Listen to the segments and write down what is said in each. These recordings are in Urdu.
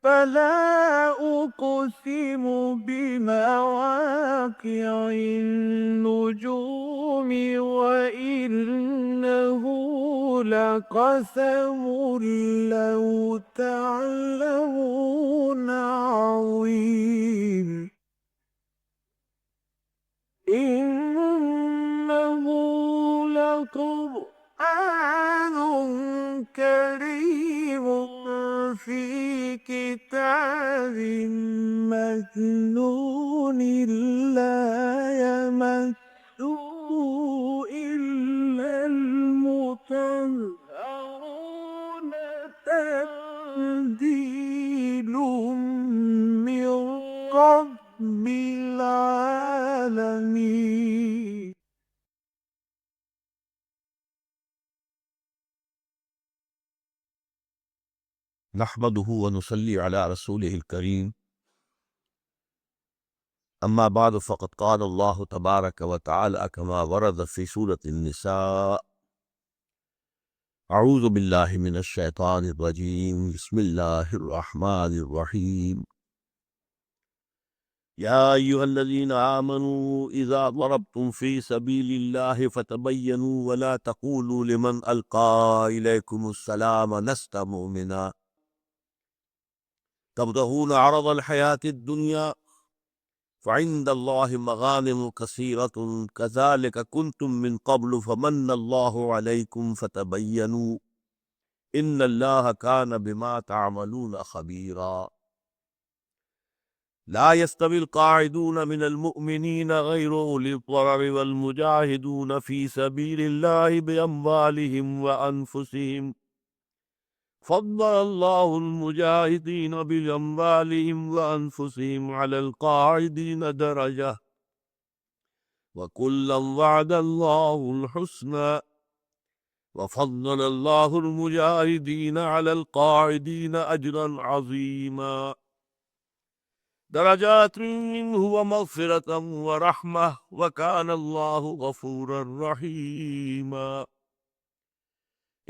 فلا أقسم بمواقع النجوم وإنه لقسم لو تعلمون عظيم إنه لقرآن كريم في كتاب مكنون لا يمسه إلا المطهرون تنزيل من رب العالمين. نحمده ونصلي على رسوله الكريم أما بعد فقد قال الله تبارك وتعالى كما ورد في سورة النساء أعوذ بالله من الشيطان الرجيم بسم الله الرحمن الرحيم يا أيها الذين آمنوا إذا ضربتم في سبيل الله فتبينوا ولا تقولوا لمن ألقى إليكم السلام لست مؤمنا تبتغون عرض الحياة الدنيا فعند الله مغانم كثيرة كذلك كنتم من قبل فمن الله عليكم فتبينوا إن الله كان بما تعملون خبيرا لا يستوي القاعدون من المؤمنين غير أولي الضرر والمجاهدون في سبيل الله بأموالهم وأنفسهم فضل الله المجاهدين بأموالهم وأنفسهم على القاعدين درجة وكلا وعد الله الحسنى وفضل الله المجاهدين على القاعدين أجرا عظيما درجات منه ومغفرة ورحمة وكان الله غفورا رحيما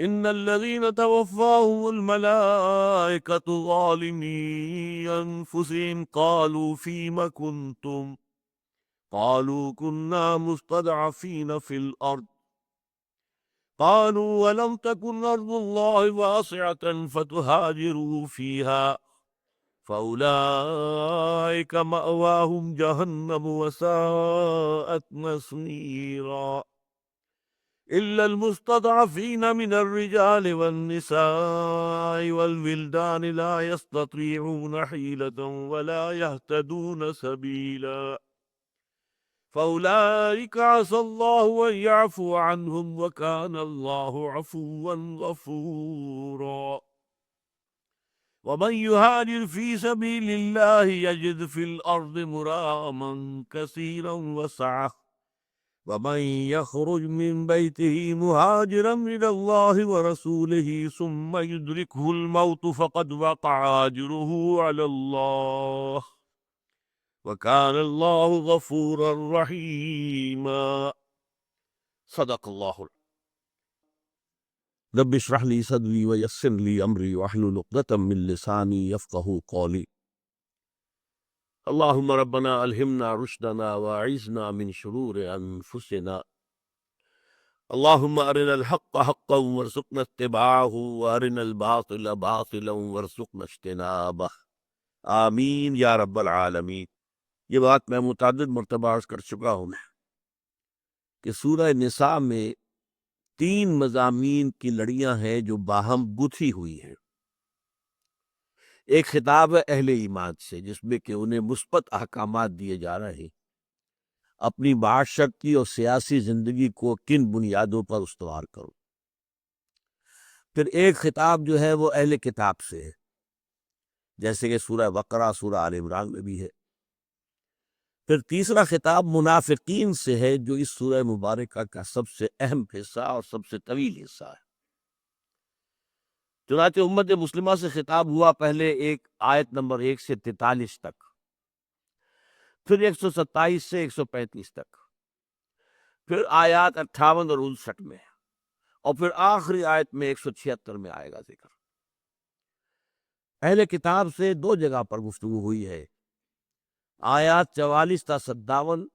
إن الذين توفاهم الملائكة ظالمي أنفسهم قالوا فيم كنتم قالوا كنا مستضعفين في الأرض قالوا ولم تكن أرض الله واسعة فتهاجروا فيها فأولئك مأواهم جهنم وساءت مصيرا إلا المستضعفين من الرجال والنساء والولدان لا يستطيعون حيلة ولا يهتدون سبيلا فأولئك عسى الله أن يعفو عنهم وكان الله عفوا غفورا ومن يهاجر في سبيل الله يجد في الأرض مراغما كثيرا وسعة ومن يخرج من بيته مهاجرا إلى الله ورسوله ثم يدركه الموت فقد وقع أجره على الله وكان الله غفورا رحيما صدق الله رب اشرح لي صدري ويسر لي أمري واحلل عقدة من لساني يفقهوا قولي اللهم ربنا ألهمنا رشدنا وأعذنا من شرور أنفسنا اللهم أرنا الحق حقا وارزقنا اتباعه وأرنا الباطل باطلا وارزقنا اجتنابه آمین یا رب العالمین۔ یہ بات میں متعدد مرتبہ عرض کر چکا ہوں کہ سورہ نساء میں 3 مضامین کی لڑیاں ہیں جو باہم گتھی ہوئی ہیں۔ ایک خطاب ہے اہل ایمان سے جس میں کہ انہیں مثبت احکامات دیے جا رہے ہیں، اپنی معاشرتی اور سیاسی زندگی کو کن بنیادوں پر استوار کرو۔ پھر ایک خطاب جو ہے وہ اہل کتاب سے ہے، جیسے کہ سورہ بقرہ، سورہ آل عمران میں بھی ہے۔ پھر تیسرا خطاب منافقین سے ہے جو اس سورہ مبارکہ کا سب سے اہم حصہ اور سب سے طویل حصہ ہے۔ چنانچہ امت مسلمہ سے خطاب ہوا پہلے ایک آیت نمبر 1 سے 43 تک، پھر 127 سے 135 تک، پھر آیات 58 اور 59 میں، اور پھر آخری آیت میں 176 میں آئے گا ذکر۔ اہل کتاب سے دو جگہ پر گفتگو ہوئی ہے، آیات 44 تا 57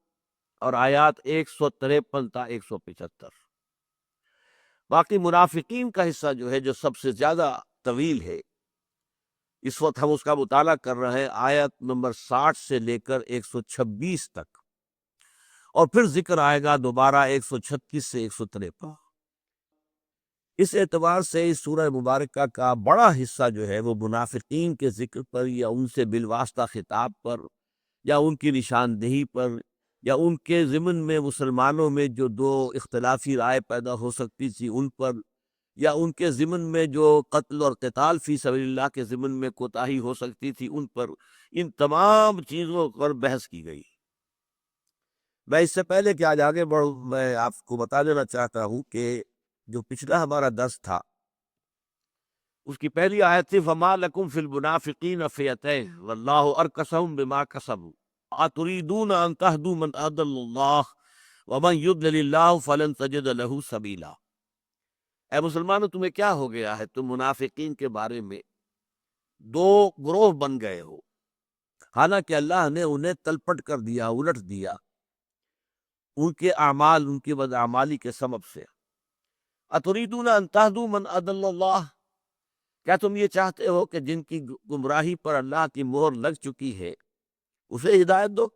اور آیات 153 تا 175۔ باقی منافقین کا حصہ جو ہے، جو سب سے زیادہ طویل ہے، اس وقت ہم اس کا مطالعہ کر رہے ہیں آیت نمبر 60 سے لے کر 126 تک، اور پھر ذکر آئے گا دوبارہ 136 سے 153۔ اس اعتبار سے اس سورہ مبارکہ کا بڑا حصہ جو ہے وہ منافقین کے ذکر پر، یا ان سے بالواسطہ خطاب پر، یا ان کی نشاندہی پر، یا ان کے ضمن میں مسلمانوں میں جو دو اختلافی رائے پیدا ہو سکتی تھی ان پر، یا ان کے ضمن میں جو قتل اور قتال فی سبیل اللہ کے ضمن میں کوتاہی ہو سکتی تھی ان پر، ان تمام چیزوں پر بحث کی گئی۔ میں اس سے پہلے کہ آج آگے بڑھوں، میں آپ کو بتا دینا چاہتا ہوں کہ جو پچھلا ہمارا درس تھا اس کی پہلی آیت تھی فَمَا لَكُمْ فِي الْمُنَافِقِينَ فِئَتَيْنِ وَاللَّهُ أَرْكَسَهُم بِمَا كَسَبُوا أَتُرِيدُونَ أَن تَهْدُوا مَنْ أَضَلَّ اللَّهُ وَمَنْ يُضْلِلِ اللَّهُ فَلَنْ تَجِدَ لَهُ سَبِيلًا۔ اے مسلمانوں، تمہیں کیا ہو گیا ہے؟ تم منافقین کے بارے میں دو گروہ بن گئے ہو، حالانکہ اللہ نے انہیں تلپٹ کر دیا، الٹ دیا ان کے اعمال، ان کی بدعمالی کے سبب سے۔ اتریدون ان تہدوا من اضل اللہ، کیا تم یہ چاہتے ہو کہ جن کی گمراہی پر اللہ کی مہر لگ چکی ہے اسے ہدایت دو؟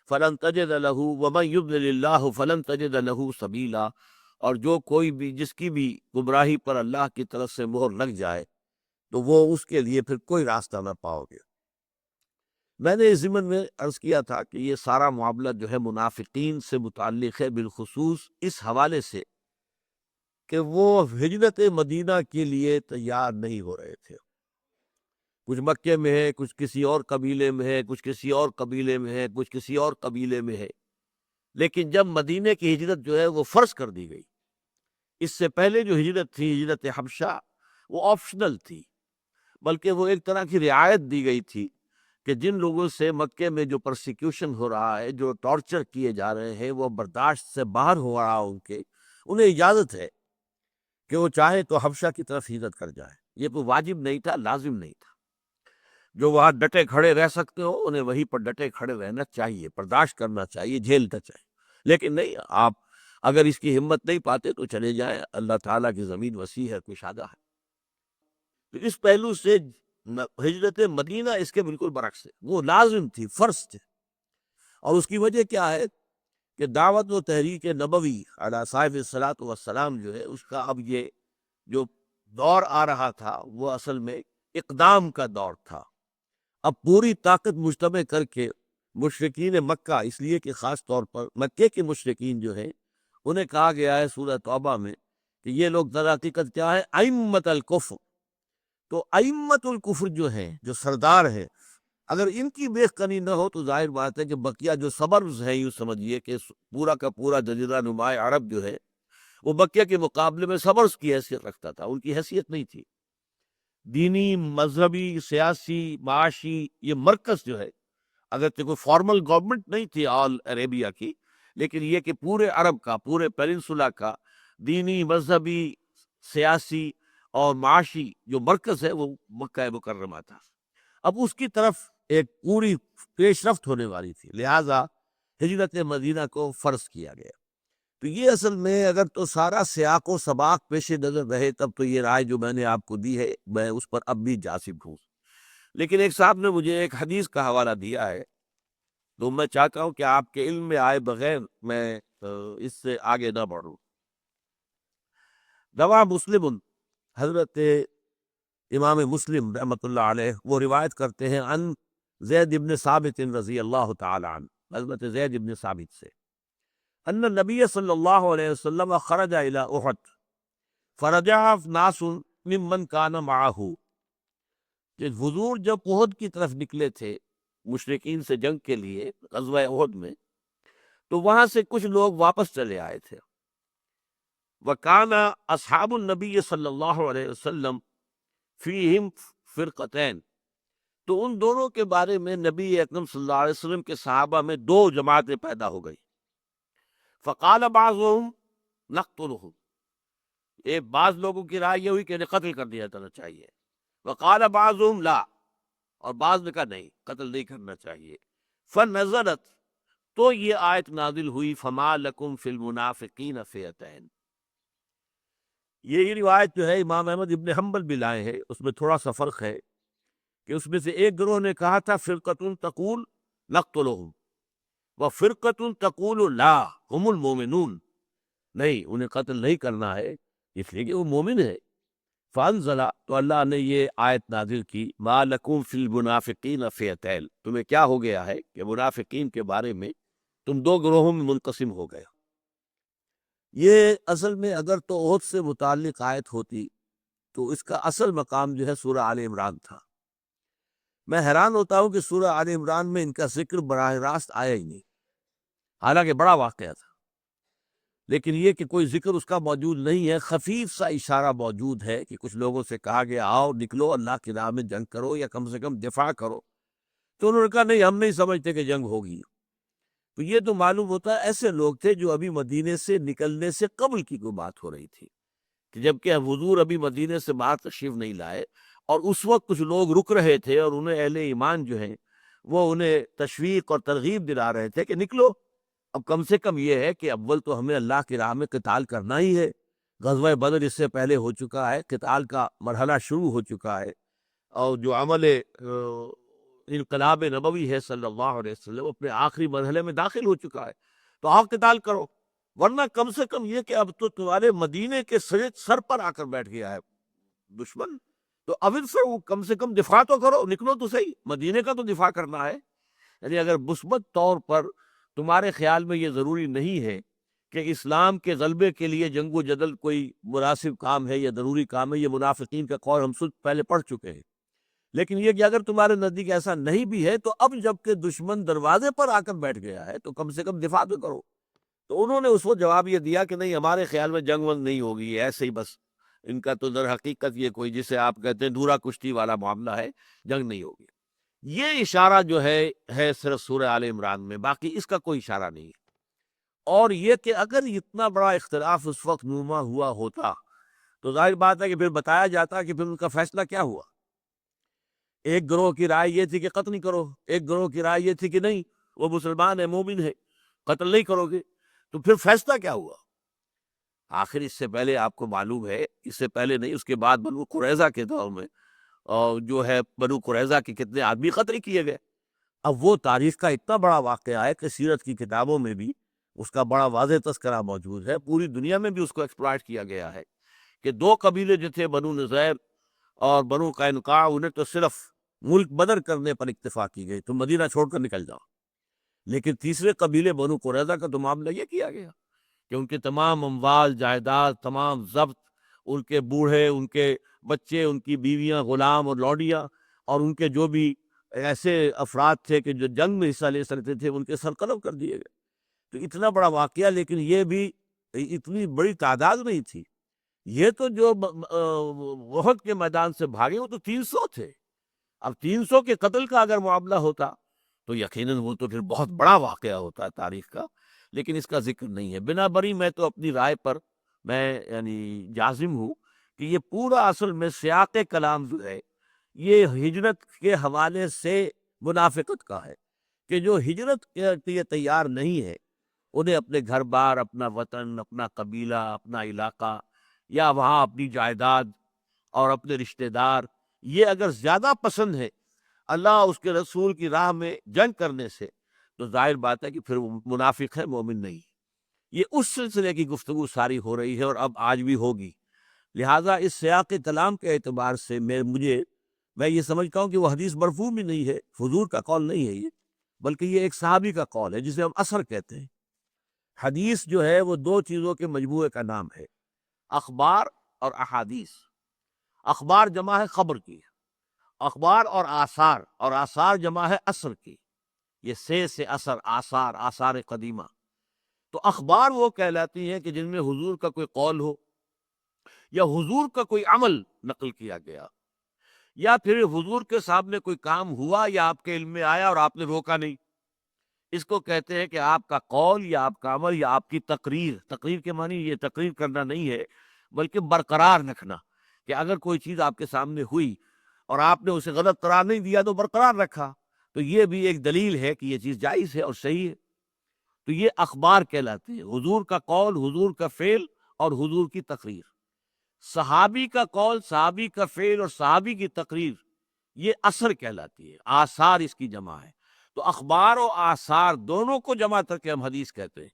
فلن تجد لہ ومن یضلل اللہ فلن تجد لہ سبیلا، اور جو کوئی بھی، جس کی بھی گمراہی پر اللہ کی طرف سے مہر لگ جائے تو وہ اس کے لیے پھر کوئی راستہ نہ پاؤ گے۔ میں نے اس ضمن میں عرض کیا تھا کہ یہ سارا معاملہ جو ہے منافقین سے متعلق ہے، بالخصوص اس حوالے سے کہ وہ ہجرت مدینہ کے لیے تیار نہیں ہو رہے تھے۔ کچھ مکے میں ہے، کچھ کسی اور قبیلے میں ہے، کچھ کسی اور قبیلے میں ہے، کچھ کسی اور قبیلے میں ہے، لیکن جب مدینے کی ہجرت جو ہے وہ فرض کر دی گئی، اس سے پہلے جو ہجرت تھی، ہجرت حبشہ، وہ آپشنل تھی، بلکہ وہ ایک طرح کی رعایت دی گئی تھی کہ جن لوگوں سے مکے میں جو پرسیکیوشن ہو رہا ہے، جو ٹارچر کیے جا رہے ہیں، وہ برداشت سے باہر ہو رہا ان کے، انہیں اجازت ہے کہ وہ چاہے تو حبشہ کی طرف ہجرت کر جائے۔ یہ کوئی واجب نہیں تھا، لازم نہیں تھا۔ جو وہاں ڈٹے کھڑے رہ سکتے ہو انہیں وہیں پر ڈٹے کھڑے رہنا چاہیے، برداشت کرنا چاہیے، جھیلنا چاہیے، لیکن نہیں، آپ اگر اس کی ہمت نہیں پاتے تو چلے جائیں، اللہ تعالیٰ کی زمین وسیع ہے، کشادہ ہے۔ تو اس پہلو سے ہجرت مدینہ اس کے بالکل برعکس ہے، وہ لازم تھی، فرض تھے، اور اس کی وجہ کیا ہے کہ دعوت و تحریک نبوی علی صاحب الصلاۃ والسلام جو ہے، اس کا اب یہ جو دور آ رہا تھا وہ اصل میں اقدام کا دور تھا۔ اب پوری طاقت مجتمع کر کے مشرکین مکہ، اس لیے کہ خاص طور پر مکے کے مشرکین جو ہیں انہیں کہا گیا ہے سورہ توبہ میں کہ یہ لوگ در حقیقت کیا ہے؟ ائمۃ الکفر۔ تو ائمۃ الکفر جو ہیں، جو سردار ہیں، اگر ان کی بیخ کنی نہ ہو تو ظاہر بات ہے کہ بقیہ جو سبرز ہیں، یوں سمجھیے کہ پورا کا پورا جزیرہ نما عرب جو ہے وہ مکہ کے مقابلے میں سبرز کی حیثیت رکھتا تھا، ان کی حیثیت نہیں تھی۔ دینی، مذہبی، سیاسی، معاشی یہ مرکز جو ہے، اگر کوئی فارمل گورنمنٹ نہیں تھی آل عربیہ کی، لیکن یہ کہ پورے عرب کا، پورے پیننسولا کا دینی، مذہبی، سیاسی اور معاشی جو مرکز ہے وہ مکہ مکرمہ تھا۔ اب اس کی طرف ایک پوری پیش رفت ہونے والی تھی، لہٰذا ہجرت مدینہ کو فرض کیا گیا۔ تو یہ اصل میں اگر تو سارا سیاق و سباق پیش نظر رہے تب تو یہ رائے جو میں نے آپ کو دی ہے میں اس پر اب بھی جازم ہوں، لیکن ایک صاحب نے مجھے ایک حدیث کا حوالہ دیا ہے تو میں چاہتا ہوں کہ آپ کے علم میں آئے بغیر میں اس سے آگے نہ بڑھوں۔ رواہ مسلم، حضرت امام مسلم رحمۃ اللہ علیہ وہ روایت کرتے ہیں ان زید ابن ثابت رضی اللہ تعالی عنہ، حضرت زید ابن ثابت سے، ان النبی صلی اللہ علیہ وسلم خرج الی احد فرجع ناس ممن کان معہ، کہ حضور جب احد کی طرف نکلے تھے مشرکین سے جنگ کے لیے غزوہ احد میں، تو وہاں سے کچھ لوگ واپس چلے آئے تھے۔ وکان اصحاب النبی صلی اللہ علیہ وسلم فیہم فرقتین، تو ان دونوں کے بارے میں نبی اکرم صلی اللہ علیہ وسلم کے صحابہ میں دو جماعتیں پیدا ہو گئی۔ فقال بعضهم نقتلهم، ایک بعض لوگوں کی رائے یہ ہوئی کہ انہیں قتل کر دیا جانا چاہیے، وقال بعضهم لا، اور بعض نے کہا نہیں، قتل نہیں کرنا چاہیے. فنزلت، تو یہ آیت نازل ہوئی فما لکم فی المنافقین فئتین. یہ روایت جو ہے امام احمد ابن حنبل بھی لائے ہیں، اس میں تھوڑا سا فرق ہے کہ اس میں سے ایک گروہ نے کہا تھا فرقۃ تقول نقتلہم وفرقۃ تقول لا ہم المومنون، نہیں انہیں قتل نہیں کرنا ہے اس لیے کہ وہ مومن ہے. فانزل، تو اللہ نے یہ آیت نازل کی ما لکم فی المنافقین فئتین، تمہیں کیا ہو گیا ہے کہ منافقین کے بارے میں تم دو گروہوں میں منقسم ہو گئے. یہ اصل میں اگر تو عہد سے متعلق آیت ہوتی تو اس کا اصل مقام جو ہے سورہ آل عمران تھا. میں حیران ہوتا ہوں کہ سورہ آل عمران میں ان کا ذکر براہ راست آیا ہی نہیں، حالانکہ بڑا واقعہ تھا، لیکن یہ کہ کوئی ذکر اس کا موجود نہیں ہے. خفیف سا اشارہ موجود ہے کہ کچھ لوگوں سے کہا گیا آؤ نکلو اللہ کی راہ میں جنگ کرو یا کم سے کم دفاع کرو، تو انہوں نے کہا نہیں ہم نہیں سمجھتے کہ جنگ ہوگی. تو یہ تو معلوم ہوتا ہے ایسے لوگ تھے جو ابھی مدینے سے نکلنے سے قبل کی کوئی بات ہو رہی تھی، کہ جبکہ حضور ابھی مدینے سے باہر تشریف نہیں لائے اور اس وقت کچھ لوگ رک رہے تھے اور انہیں اہل ایمان جو ہیں وہ انہیں تشویق اور ترغیب دلا رہے تھے کہ نکلو. اب کم سے کم یہ ہے کہ اول تو ہمیں اللہ کی راہ میں قتال کرنا ہی ہے. غزوہ بدر اس سے پہلے ہو چکا ہے، قتال کا مرحلہ شروع ہو چکا ہے، اور جو عمل انقلاب نبوی ہے صلی اللہ علیہ وسلم اپنے آخری مرحلے میں داخل ہو چکا ہے. تو آپ قتال کرو، ورنہ کم سے کم یہ کہ اب تو تمہارے مدینے کے سر پر آ کر بیٹھ گیا ہے دشمن، تو اب سے وہ کم سے کم دفاع تو کرو، نکلو تو صحیح، مدینے کا تو دفاع کرنا ہے. یعنی اگر مثبت طور پر تمہارے خیال میں یہ ضروری نہیں ہے کہ اسلام کے غلبے کے لیے جنگ و جدل کوئی مناسب کام ہے یا ضروری کام ہے، یہ منافقین کا قول ہم سب پہلے پڑھ چکے ہیں، لیکن یہ کہ اگر تمہارے نزدیک ایسا نہیں بھی ہے تو اب جب کہ دشمن دروازے پر آ کر بیٹھ گیا ہے تو کم سے کم دفاع تو کرو. تو انہوں نے اس وقت جواب یہ دیا کہ نہیں ہمارے خیال میں جنگ ونگ نہیں ہوگی، یہ ایسے ہی بس ان کا تو در حقیقت یہ کوئی جسے آپ کہتے ہیں دورا کشتی والا معاملہ ہے، جنگ نہیں ہوگی. یہ اشارہ جو ہے صرف سورہ آل عمران میں، باقی اس کا کوئی اشارہ نہیں ہے. اور یہ کہ اگر اتنا بڑا اختلاف اس وقت نما ہوا ہوتا تو ظاہر بات ہے کہ پھر بتایا جاتا کہ پھر ان کا فیصلہ کیا ہوا. ایک گروہ کی رائے یہ تھی کہ قتل نہیں کرو، ایک گروہ کی رائے یہ تھی کہ نہیں وہ مسلمان ہے مومن ہے قتل نہیں کرو گے. تو پھر فیصلہ کیا ہوا؟ آخر اس سے پہلے آپ کو معلوم ہے، اس سے پہلے نہیں، اس کے بعد بنو قریظہ کے دور میں اور جو ہے بنو قریظہ کے کتنے آدمی قتل کیے گئے. اب وہ تاریخ کا اتنا بڑا واقعہ ہے کہ سیرت کی کتابوں میں بھی اس کا بڑا واضح تذکرہ موجود ہے، پوری دنیا میں بھی اس کو ایکسپلائٹ کیا گیا ہے کہ دو قبیلے جو تھے بنو نذیر اور بنو قینقاع، انہیں تو صرف ملک بدر کرنے پر اکتفا کی گئی، تم مدینہ چھوڑ کر نکل جاؤ. لیکن تیسرے قبیلے بنو قریظہ کا تو معاملہ یہ کیا گیا کہ ان کے تمام اموال جائیداد تمام ضبط، ان کے بوڑھے، ان کے بچے، ان کی بیویاں، غلام اور لوڈیاں، اور ان کے جو بھی ایسے افراد تھے کہ جو جنگ میں حصہ لے سکتے تھے ان کے سر قلم کر دیے گئے. تو اتنا بڑا واقعہ، لیکن یہ بھی اتنی بڑی تعداد نہیں تھی. یہ تو جو احد کے میدان سے بھاگے وہ تو 300 تھے. اب 300 کے قتل کا اگر معاملہ ہوتا تو یقیناً وہ تو پھر بہت بڑا واقعہ ہوتا ہے تاریخ کا، لیکن اس کا ذکر نہیں ہے. بنا بری میں تو اپنی رائے پر میں یعنی جازم ہوں کہ یہ پورا اصل میں سیاق کلام جو ہے یہ ہجرت کے حوالے سے منافقت کا ہے، کہ جو ہجرت کے لیے تیار نہیں ہے انہیں اپنے گھر بار، اپنا وطن، اپنا قبیلہ، اپنا علاقہ، یا وہاں اپنی جائیداد اور اپنے رشتہ دار، یہ اگر زیادہ پسند ہے اللہ اس کے رسول کی راہ میں جنگ کرنے سے، تو ظاہر بات ہے کہ پھر وہ منافق ہے، مومن نہیں. یہ اس سلسلے کی گفتگو ساری ہو رہی ہے اور اب آج بھی ہوگی. لہٰذا اس سیاق کلام کے اعتبار سے میں یہ سمجھتا ہوں کہ وہ حدیث مرفوع بھی نہیں ہے، حضور کا قول نہیں ہے یہ، بلکہ یہ ایک صحابی کا قول ہے جسے ہم اثر کہتے ہیں. حدیث جو ہے وہ دو چیزوں کے مجموعے کا نام ہے، اخبار اور احادیث. اخبار جمع ہے خبر کی، اخبار اور آثار جمع ہے اثر کی. یہ سے اثر، آثار قدیمہ. تو اخبار وہ کہلاتی ہیں کہ جن میں حضور کا کوئی قول ہو یا حضور کا کوئی عمل نقل کیا گیا، یا پھر حضور کے سامنے کوئی کام ہوا یا آپ کے علم میں آیا اور آپ نے روکا نہیں. اس کو کہتے ہیں کہ آپ کا قول یا آپ کا عمل یا آپ کی تقریر کے معنی یہ تقریر کرنا نہیں ہے بلکہ برقرار رکھنا، کہ اگر کوئی چیز آپ کے سامنے ہوئی اور آپ نے اسے غلط قرار نہیں دیا تو برقرار رکھا، تو یہ بھی ایک دلیل ہے کہ یہ چیز جائز ہے اور صحیح ہے۔ تو یہ اخبار کہلاتے ہیں، حضور کا قول، حضور کا فعل اور حضور کی تقریر۔ صحابی کا قول، صحابی کا فعل اور صحابی کی تقریر یہ اثر کہلاتی ہے، آثار اس کی جمع ہے۔ تو اخبار و آثار دونوں کو جمع کر کے ہم حدیث کہتے ہیں۔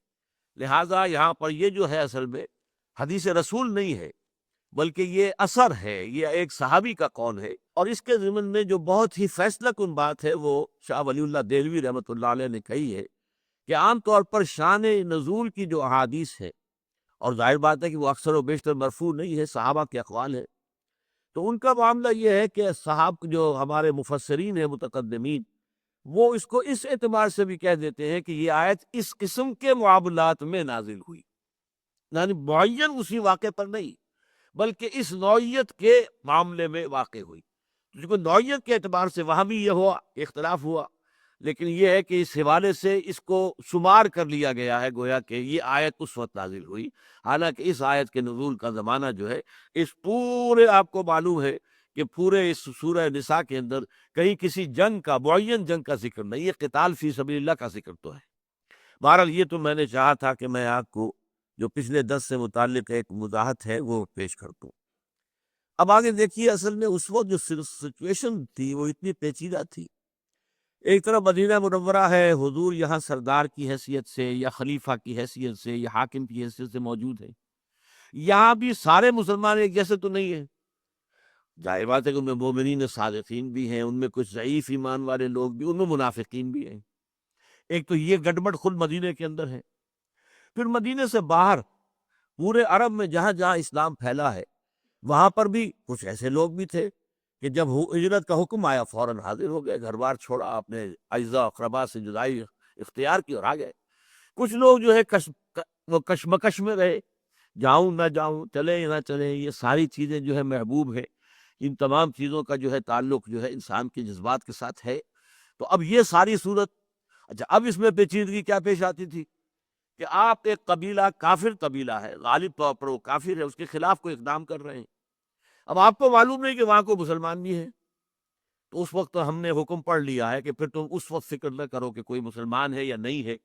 لہٰذا یہاں پر یہ جو ہے اصل میں حدیث رسول نہیں ہے، بلکہ یہ اثر ہے، یہ ایک صحابی کا قول ہے۔ اور اس کے ضمن میں جو بہت ہی فیصلہ کن بات ہے وہ شاہ ولی اللہ دہلوی رحمۃ اللہ علیہ نے کہی ہے کہ عام طور پر شان نزول کی جو احادیث ہے، اور ظاہر بات ہے کہ وہ اکثر و بیشتر مرفوع نہیں ہے، صحابہ کے اقوال ہے، تو ان کا معاملہ یہ ہے کہ صحابہ جو ہمارے مفسرین ہیں متقدمین، وہ اس کو اس اعتبار سے بھی کہہ دیتے ہیں کہ یہ آیت اس قسم کے معاملات میں نازل ہوئی، یعنی معین اسی واقعے پر نہیں بلکہ اس نوعیت کے معاملے میں واقع ہوئی۔ کیونکہ نوعیت کے اعتبار سے وہاں بھی یہ ہوا، اختلاف ہوا، لیکن یہ ہے کہ اس حوالے سے اس کو شمار کر لیا گیا ہے گویا کہ یہ آیت اس وقت نازل ہوئی، حالانکہ اس آیت کے نزول کا زمانہ جو ہے اس پورے، آپ کو معلوم ہے کہ پورے اس سورہ نساء کے اندر کہیں کسی جنگ کا، معین جنگ کا ذکر نہیں ہے، قتال فی سبیل اللہ کا ذکر تو ہے۔ بہرحال یہ تو میں نے چاہا تھا کہ میں آپ کو جو پچھلے درس سے متعلق ایک وضاحت ہے وہ پیش کر دوں۔ اب آگے دیکھیے، اصل میں اس وقت جو سچویشن تھی وہ اتنی پیچیدہ تھی۔ ایک طرف مدینہ منورہ ہے، حضور یہاں سردار کی حیثیت سے یا خلیفہ کی حیثیت سے یا حاکم کی حیثیت سے موجود ہے۔ یہاں بھی سارے مسلمان ایک جیسے تو نہیں ہیں، ظاہر بات ہے کہ ان میں مومنین صادقین بھی ہیں، ان میں کچھ ضعیف ایمان والے لوگ بھی، ان میں منافقین بھی ہیں۔ ایک تو یہ گڑبڑ خود مدینے کے اندر ہے، پھر مدینے سے باہر پورے عرب میں جہاں جہاں اسلام پھیلا ہے وہاں پر بھی کچھ ایسے لوگ بھی تھے کہ جب ہجرت کا حکم آیا فوراً حاضر ہو گئے، گھر بار چھوڑا، اپنے اعزاء اقربا سے جدائی اختیار کی اور آ گئے۔ کچھ لوگ جو ہے وہ کشمکش میں رہے، جاؤں نہ جاؤں، چلے نہ چلے، یہ ساری چیزیں جو ہے محبوب ہے، ان تمام چیزوں کا جو ہے تعلق جو ہے انسان کے جذبات کے ساتھ ہے۔ تو اب یہ ساری صورت، اچھا اب اس میں پیچیدگی کیا پیش آتی تھی کہ آپ ایک قبیلہ، کافر قبیلہ ہے، غالب طور پر وہ کافر ہے، اس کے خلاف کوئی اقدام کر رہے ہیں، اب آپ کو معلوم نہیں کہ وہاں کوئی مسلمان بھی ہے، تو اس وقت ہم نے حکم پڑھ لیا ہے کہ پھر تم اس وقت فکر نہ کرو کہ کوئی مسلمان ہے یا نہیں ہے،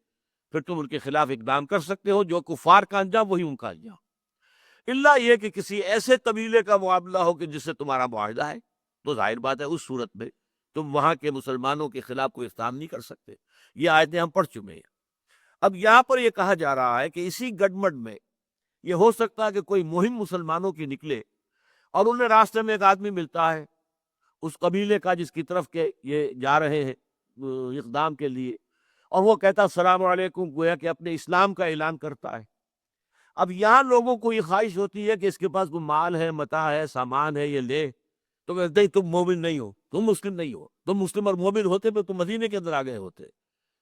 پھر تم ان کے خلاف اقدام کر سکتے ہو، جو کفار کا انجام وہی ان کا انجام، الا یہ کہ کسی ایسے قبیلے کا معاملہ ہو کہ جس سے تمہارا معاہدہ ہے، تو ظاہر بات ہے اس صورت میں تم وہاں کے مسلمانوں کے خلاف کوئی اقدام نہیں کر سکتے۔ یہ آیتیں ہم پڑھ چکے ہیں۔ اب یہاں پر یہ کہا جا رہا ہے کہ اسی گڑبڑ میں یہ ہو سکتا ہے کہ کوئی مہم مسلمانوں کی نکلے اور انہیں راستے میں ایک آدمی ملتا ہے اس قبیلے کا جس کی طرف کے یہ جا رہے ہیں اقدام کے لیے، اور وہ کہتا السلام علیکم، گویا کہ اپنے اسلام کا اعلان کرتا ہے۔ اب یہاں لوگوں کو یہ خواہش ہوتی ہے کہ اس کے پاس کوئی مال ہے، متاع ہے، سامان ہے، یہ لے، تو کہتے ہیں تم مومن نہیں ہو، تم مسلم نہیں ہو، تم مسلم اور مومن ہوتے پہ تم مدینے کے اندر آ گئے ہوتے،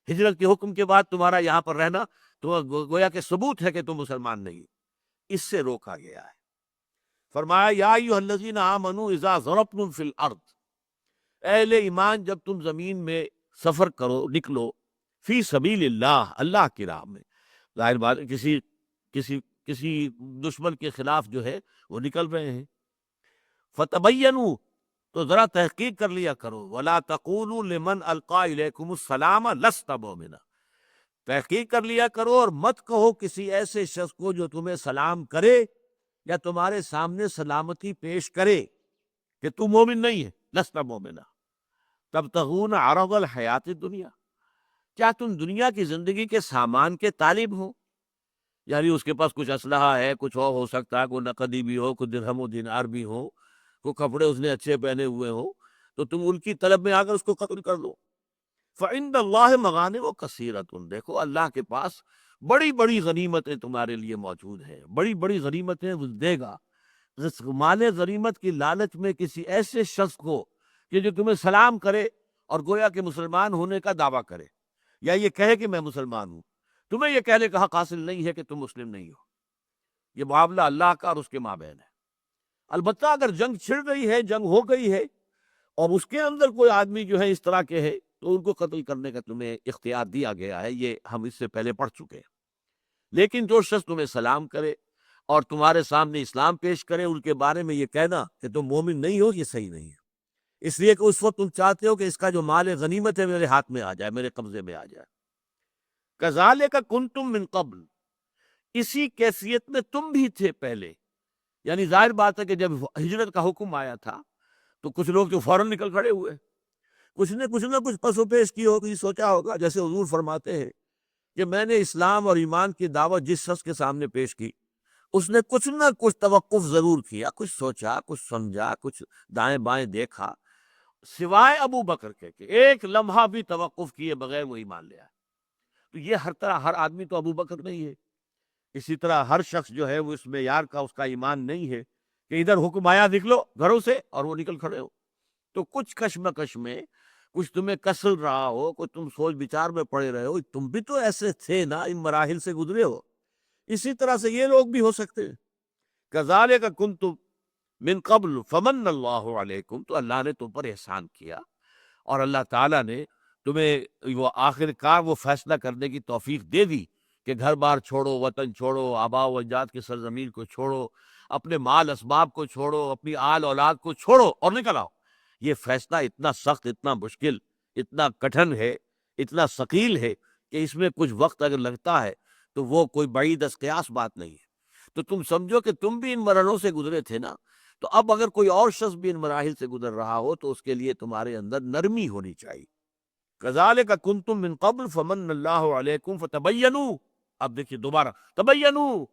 ہجرت کے حکم کے بعد تمہارا یہاں پر رہنا تو گویا کہ ثبوت ہے کہ تم مسلمان نہیں۔ اس سے روکا گیا ہے۔ فرمایا یا ایھا الذین آمنوا اذا ضربتم فی الارض، اہل ایمان جب تم زمین میں سفر کرو، نکلو، فی سبیل اللہ، اللہ کی راہ میں، ظاہر بات کسی دشمن کے خلاف جو ہے وہ نکل رہے ہیں، فتبینوا، تو ذرا تحقیق کر لیا کرو، ولا تقولوا لمن القی الیکم السلام لست مؤمنا، تحقیق کر لیا کرو اور مت کہو کسی ایسے شخص کو جو تمہیں سلام کرے یا تمہارے سامنے سلامتی پیش کرے کہ تم مومن نہیں ہے، لست مومنا، تبتغون عرض الحیات الدنیا، کیا تم دنیا کی زندگی کے سامان کے طالب ہو؟ یعنی اس کے پاس کچھ اسلحہ ہے، کچھ اور ہو سکتا ہے، کوئی نقدی بھی ہو، کوئی درہم و دینار بھی ہو، کوئی کپڑے اس نے اچھے پہنے ہوئے ہو، تو تم ان کی طلب میں آ کر اس کو قتل کر دو۔ فعند اللہ مغانم کثیرۃ، دیکھو اللہ کے پاس بڑی بڑی غنیمتیں تمہارے لیے موجود ہیں، بڑی بڑی غنیمتیں وہ دے گا۔ مال غنیمت کی لالچ میں کسی ایسے شخص کو کہ جو تمہیں سلام کرے اور گویا کہ مسلمان ہونے کا دعویٰ کرے یا یہ کہے کہ میں مسلمان ہوں، تمہیں یہ کہنے کا حق حاصل نہیں ہے کہ تم مسلم نہیں ہو۔ یہ معاملہ اللہ کا اور اس کے مابین ہے۔ البتہ اگر جنگ چھڑ گئی ہے، جنگ ہو گئی ہے اور اس کے اندر کوئی آدمی جو ہے اس طرح کے ہے، تو ان کو قتل کرنے کا تمہیں اختیار دیا گیا ہے، یہ ہم اس سے پہلے پڑھ چکے ہیں۔ لیکن جو شخص تمہیں سلام کرے اور تمہارے سامنے اسلام پیش کرے، ان کے بارے میں یہ کہنا کہ تم مومن نہیں ہو، یہ صحیح نہیں ہے۔ اس لیے کہ اس وقت تم چاہتے ہو کہ اس کا جو مال غنیمت ہے میرے ہاتھ میں آ جائے، میرے قبضے میں آ جائے۔ کذالک کنتم من قبل، اسی کیفیت میں تم بھی تھے پہلے۔ یعنی ظاہر بات ہے کہ جب ہجرت کا حکم آیا تھا تو کچھ لوگ جو فوراً نکل کھڑے ہوئے، کچھ نے کچھ نہ کچھ پس و پیش کی ہوگی، سوچا ہوگا، جیسے حضور فرماتے ہیں کہ میں نے اسلام اور ایمان کی دعوت جس شخص کے سامنے پیش کی، اس نے کچھ نہ کچھ توقف ضرور کیا، کچھ سوچا، کچھ سمجھا، کچھ دائیں بائیں دیکھا، سوائے ابو بکر کے کہ ایک لمحہ بھی توقف کیے بغیر وہ ایمان لے آئے۔ تو یہ ہر طرح ہر آدمی تو ابو بکر نہیں ہے، اسی طرح ہر شخص جو ہے وہ اس معیار کا، اس کا ایمان نہیں ہے کہ ادھر حکم آیا نکلو گھروں سے اور وہ نکل کھڑے ہو۔ تو کچھ کشمکش میں، کچھ تمہیں کسل رہا ہو، کچھ تم سوچ بچار میں پڑے رہے ہو، تم بھی تو ایسے تھے نا، ان مراحل سے گزرے ہو، اسی طرح سے یہ لوگ بھی ہو سکتے ہیں۔ کذالک کنتم من قبل فمن اللہ علیکم، تو اللہ نے تم پر احسان کیا اور اللہ تعالیٰ نے تمہیں وہ آخر کار وہ فیصلہ کرنے کی توفیق دے دی کہ گھر بار چھوڑو، وطن چھوڑو، آباء و اجداد کی سرزمین کو چھوڑو، اپنے مال اسباب کو چھوڑو، اپنی آل اولاد کو چھوڑو اور نکل آؤ۔ یہ فیصلہ اتنا سخت، اتنا مشکل، اتنا کٹھن ہے، اتنا ثقیل ہے کہ اس میں کچھ وقت اگر لگتا ہے تو وہ کوئی بعید از قیاس بات نہیں ہے۔ تو تم سمجھو کہ تم بھی ان مرحلوں سے گزرے تھے نا، تو اب اگر کوئی اور شخص بھی ان مراحل سے گزر رہا ہو تو اس کے لیے تمہارے اندر نرمی ہونی چاہیے۔ کذالک کنتم من قبل فمن اللہ علیکم فتبینوا، اب دیکھیے دوبارہ تبینوا،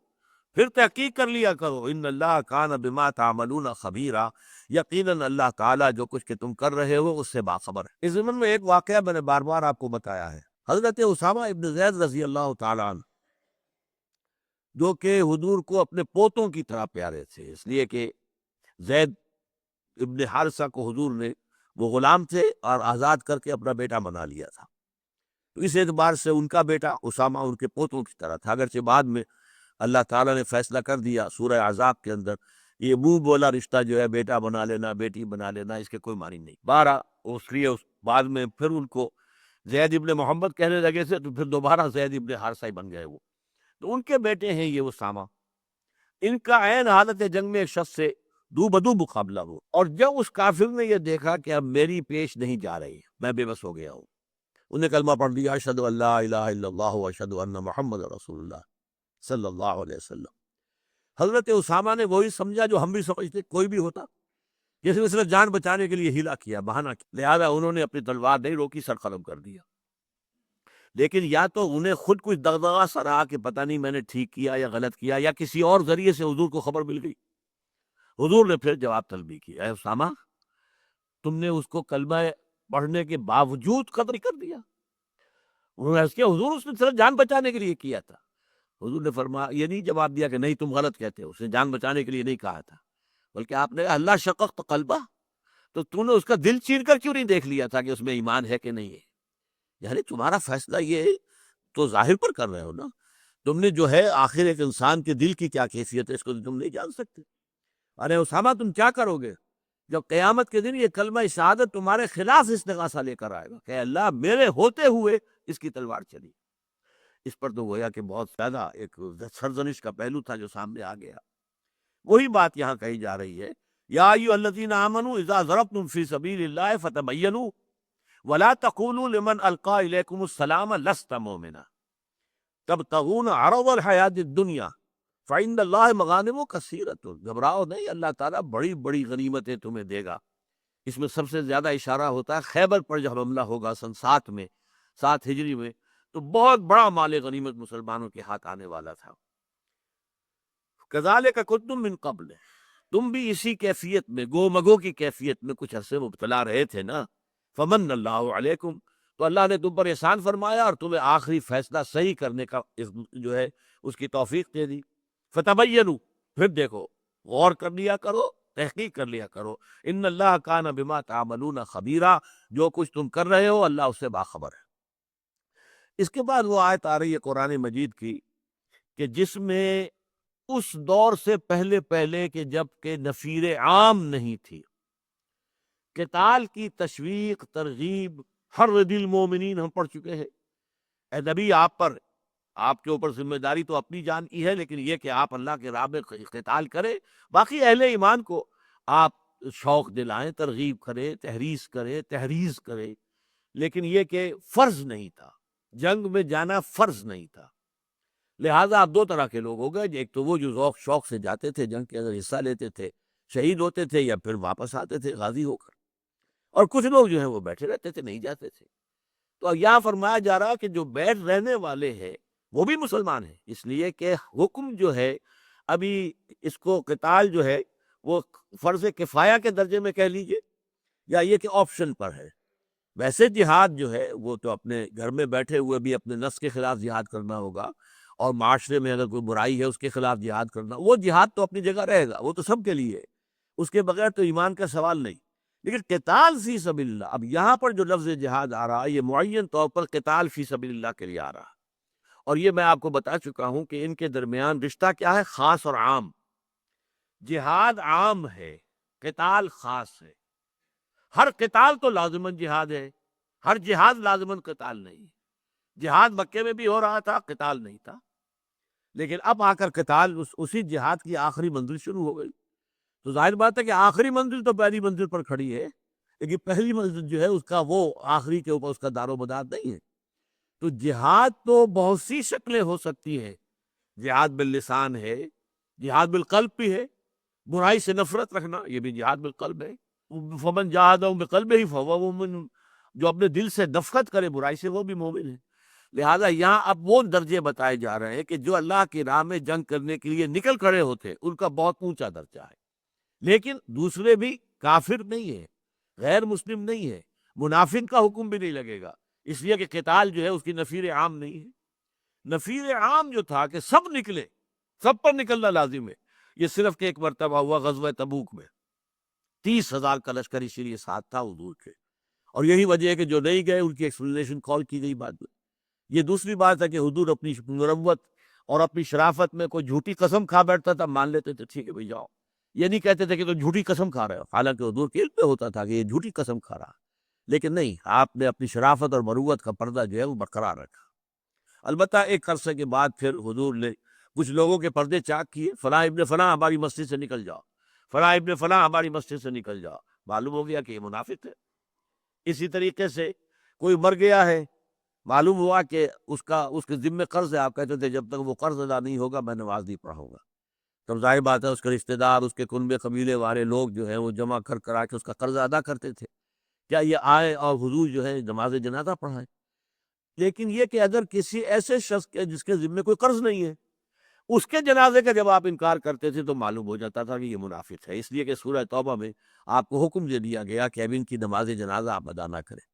پھر تحقیق کر لیا کرو، ان اللہ کان بما تعملون خبیرا، یقیناً اللہ تعالیٰ جو کچھ کہ تم کر رہے ہو اس سے باخبر ہے۔ اس ضمن میں ایک واقعہ میں نے بار بار آپ کو بتایا ہے، حضرت اسامہ ابن زید رضی اللہ تعالیٰ عنہ، جو کہ حضور کو اپنے پوتوں کی طرح پیارے تھے، اس لیے کہ زید ابن حارثہ کو حضور نے، وہ غلام تھے اور آزاد کر کے اپنا بیٹا بنا لیا تھا، تو اس اعتبار سے ان کا بیٹا اسامہ ان کے پوتوں کی طرح تھا، اگرچہ بعد میں اللہ تعالیٰ نے فیصلہ کر دیا سورہ عذاب کے اندر، یہ منہ بولا رشتہ جو ہے بیٹا بنا لینا، بیٹی بنا لینا، اس کے کوئی معنی نہیں۔ بارہ اس لیے بعد میں پھر ان کو زید ابن محمد کہنے لگے تھے تو پھر دوبارہ زید ابن حارثہ ہی بن گئے وہ، تو ان کے بیٹے ہیں یہ اسامہ۔ ان کا عین حالت جنگ میں ایک شخص سے دو بدو مقابلہ ہو، اور جب اس کافر نے یہ دیکھا کہ اب میری پیش نہیں جا رہی، میں بے بس ہو گیا ہوں، انہیں کلمہ پڑھ دیا، اشہد ان لا الہ الا اللہ واشہد ان محمد رسول اللہ صلی اللہ علیہ وسلم۔ حضرت اسامہ نے وہی سمجھا جو ہم بھی سمجھتے کوئی بھی ہوتا، جیسے اس نے جان بچانے کے لیے ہیلا کیا، بہانہ کیا، لہذا انہوں نے اپنی تلوار نہیں روکی، سر قلم کر دیا۔ لیکن یا تو انہیں خود کچھ دغدغہ سا رہا کہ پتہ نہیں میں نے ٹھیک کیا یا غلط کیا، یا کسی اور ذریعے سے حضور کو خبر مل گئی۔ حضور نے پھر جواب طلبی کی، اے اسامہ، تم نے اس کو کلمہ پڑھنے کے باوجود قتل کر دیا؟ انہوں نے عرض کیا حضور اس نے صرف جان بچانے کے لیے کیا تھا۔ حضور نے فرمایا، یہ نہیں جواب دیا کہ نہیں تم غلط کہتے ہو، اس نے جان بچانے کے لیے نہیں کہا تھا، بلکہ آپ نے اللہ شققت قلبہ، تو تم نے اس کا دل چیر کر کیوں نہیں دیکھ لیا تھا کہ اس میں ایمان ہے کہ نہیں ہے؟ یعنی تمہارا فیصلہ یہ تو ظاہر پر کر رہے ہو نا، تم نے جو ہے آخر ایک انسان کے دل کی کیا کیفیت ہے اس کو تم نہیں جان سکتے۔ ارے اسامہ تم کیا کرو گے جب قیامت کے دن یہ کلمہ شہادت تمہارے خلاف استغاثہ لے کر آئے گا کہ اللہ میرے ہوتے ہوئے اس کی تلوار چلی؟ اس پر تو گویا کہ بہت زیادہ ایک سرزنش کا پہلو تھا جو سامنے آ گیا۔ وہی بات یہاں کہی جا رہی ہے، یا ایھا الذین آمنوا اذا ضربتم فی سبیل اللہ فتبینوا ولا تقولوا لمن القى الیکم السلام لست مؤمنا تبتغون عرض الحیات الدنیا فعند اللہ مغانم کثیرۃ، گھبراؤ نہیں، اللہ تعالیٰ بڑی بڑی غنیمتیں تمہیں دے گا۔ اس میں سب سے زیادہ اشارہ ہوتا ہے خیبر پر جب حملہ ہوگا سن 7 میں، 7 ہجری میں، تو بہت بڑا مال غنیمت مسلمانوں کے ہاتھ آنے والا تھا۔ کذالک کنتم من قبل، تم بھی اسی کیفیت میں، گو مگو کی کیفیت میں کچھ عرصے مبتلا رہے تھے نا، فمن اللہ علیکم، تو اللہ نے تم پر احسان فرمایا اور تمہیں آخری فیصلہ صحیح کرنے کا جو ہے اس کی توفیق دے دی۔ فتبینوا، پھر دیکھو، غور کر لیا کرو، تحقیق کر لیا کرو، ان اللہ کان بما تعملون خبیرا، جو کچھ تم کر رہے ہو اللہ اس سے باخبر ہے۔ اس کے بعد وہ آیت آ رہی ہے قرآن مجید کی کہ جس میں اس دور سے پہلے پہلے کہ جب کہ نفیر عام نہیں تھی، قتال کی تشویق، ترغیب، حرض المومنین ہم پڑھ چکے ہیں۔ اے نبی، آپ کے اوپر ذمہ داری تو اپنی جان کی ہے، لیکن یہ کہ آپ اللہ کے راہ میں قتال کریں، باقی اہل ایمان کو آپ شوق دلائیں، ترغیب کرے، تحریض کرے، لیکن یہ کہ فرض نہیں تھا، جنگ میں جانا فرض نہیں تھا۔ لہٰذا آپ دو طرح کے لوگ ہو گئے، ایک تو وہ جو ذوق شوق سے جاتے تھے، جنگ کے اندر حصہ لیتے تھے، شہید ہوتے تھے یا پھر واپس آتے تھے غازی ہو کر، اور کچھ لوگ جو ہیں وہ بیٹھے رہتے تھے، نہیں جاتے تھے۔ تو اب یہاں فرمایا جا رہا کہ جو بیٹھ رہنے والے ہیں وہ بھی مسلمان ہیں، اس لیے کہ حکم جو ہے ابھی اس کو قتال جو ہے وہ فرض کفایہ کے درجے میں کہہ لیجئے، یا یہ کہ آپشن پر ہے۔ ویسے جہاد جو ہے وہ تو اپنے گھر میں بیٹھے ہوئے بھی اپنے نفس کے خلاف جہاد کرنا ہوگا، اور معاشرے میں اگر کوئی برائی ہے اس کے خلاف جہاد کرنا، وہ جہاد تو اپنی جگہ رہے گا، وہ تو سب کے لیے ہے، اس کے بغیر تو ایمان کا سوال نہیں۔ لیکن قتال فی سبیل اللہ، اب یہاں پر جو لفظ جہاد آ رہا ہے یہ معین طور پر قتال فی سبیل اللہ کے لیے آ رہا ہے، اور یہ میں آپ کو بتا چکا ہوں کہ ان کے درمیان رشتہ کیا ہے، خاص اور عام۔ جہاد عام ہے، قتال خاص ہے۔ ہر قتال تو لازماً جہاد ہے، ہر جہاد لازماً قتال نہیں ہے۔ جہاد مکے میں بھی ہو رہا تھا، قتال نہیں تھا، لیکن اب آ کر قتال اسی جہاد کی آخری منزل شروع ہو گئی، تو ظاہر بات ہے کہ آخری منزل تو پہلی منزل پر کھڑی ہے، لیکن پہلی منزل جو ہے اس کا وہ آخری کے اوپر اس کا دار و مدار نہیں ہے۔ تو جہاد تو بہت سی شکلیں ہو سکتی ہیں، جہاد باللسان ہے، جہاد بالقلب بھی ہے، برائی سے نفرت رکھنا یہ بھی جہاد بالقلب ہے۔ فمن جاہد بقلبہ فہو مومن، جو اپنے دل سے نفرت کرے برائی سے وہ بھی مومن ہے۔ لہذا یہاں اب وہ درجے بتائے جا رہے ہیں کہ جو اللہ کی راہ میں جنگ کرنے کے لیے نکل کھڑے ہوتے ان کا بہت اونچا درجہ ہے، لیکن دوسرے بھی کافر نہیں ہے، غیر مسلم نہیں ہے، منافق کا حکم بھی نہیں لگے گا، اس لیے کہ قتال جو ہے اس کی نفیر عام نہیں ہے۔ نفیر عام جو تھا کہ سب نکلے، سب پر نکلنا لازم ہے، یہ صرف کہ ایک مرتبہ ہوا غزوہ تبوک میں 30,000 کا لشکری شریع ساتھ تھا حضور کے، اور یہی وجہ ہے کہ جو نہیں گئے ان کی ایکسپلینیشن کال کی گئی بعد میں۔ یہ دوسری بات ہے کہ حضور اپنی مروت اور اپنی شرافت میں کوئی جھوٹی قسم کھا بیٹھتا تھا، مان لیتے تھے ٹھیک ہے بھائی جاؤ، یہ نہیں کہتے تھے کہ تو جھوٹی قسم کھا رہے ہو، حالانکہ حضور کے علم پہ ہوتا تھا کہ یہ جھوٹی قسم کھا رہا، لیکن نہیں، آپ نے اپنی شرافت اور مروت کا پردہ جو ہے وہ برقرار رکھا۔ البتہ ایک عرصے کے بعد پھر حضور نے کچھ لوگوں کے پردے چاک کیے، فلاں ابن فلاں ہماری مسجد سے نکل جاؤ، فلاں ابن فلاں ہماری مسجد سے نکل جاؤ، معلوم ہو گیا کہ یہ منافق ہے۔ اسی طریقے سے کوئی مر گیا ہے، معلوم ہوا کہ اس کے ذمے قرض ہے، آپ کہتے تھے جب تک وہ قرض ادا نہیں ہوگا میں نماز نہیں پڑھوں گا، تب ظاہر بات ہے اس کے رشتہ دار، اس کے کنبے قبیلے والے لوگ جو ہیں وہ جمع کرا کے اس کا قرض ادا کرتے تھے، کیا یہ آئے اور حضور جو ہے نماز جنازہ پڑھائیں؟ لیکن یہ کہ اگر کسی ایسے شخص کے جس کے ذمے کوئی قرض نہیں ہے، اس کے جنازے کا جب آپ انکار کرتے تھے تو معلوم ہو جاتا تھا کہ یہ منافق ہے، اس لیے کہ سورہ توبہ میں آپ کو حکم دے دیا گیا کہ اب ان کی نماز جنازہ آپ ادا نہ کریں۔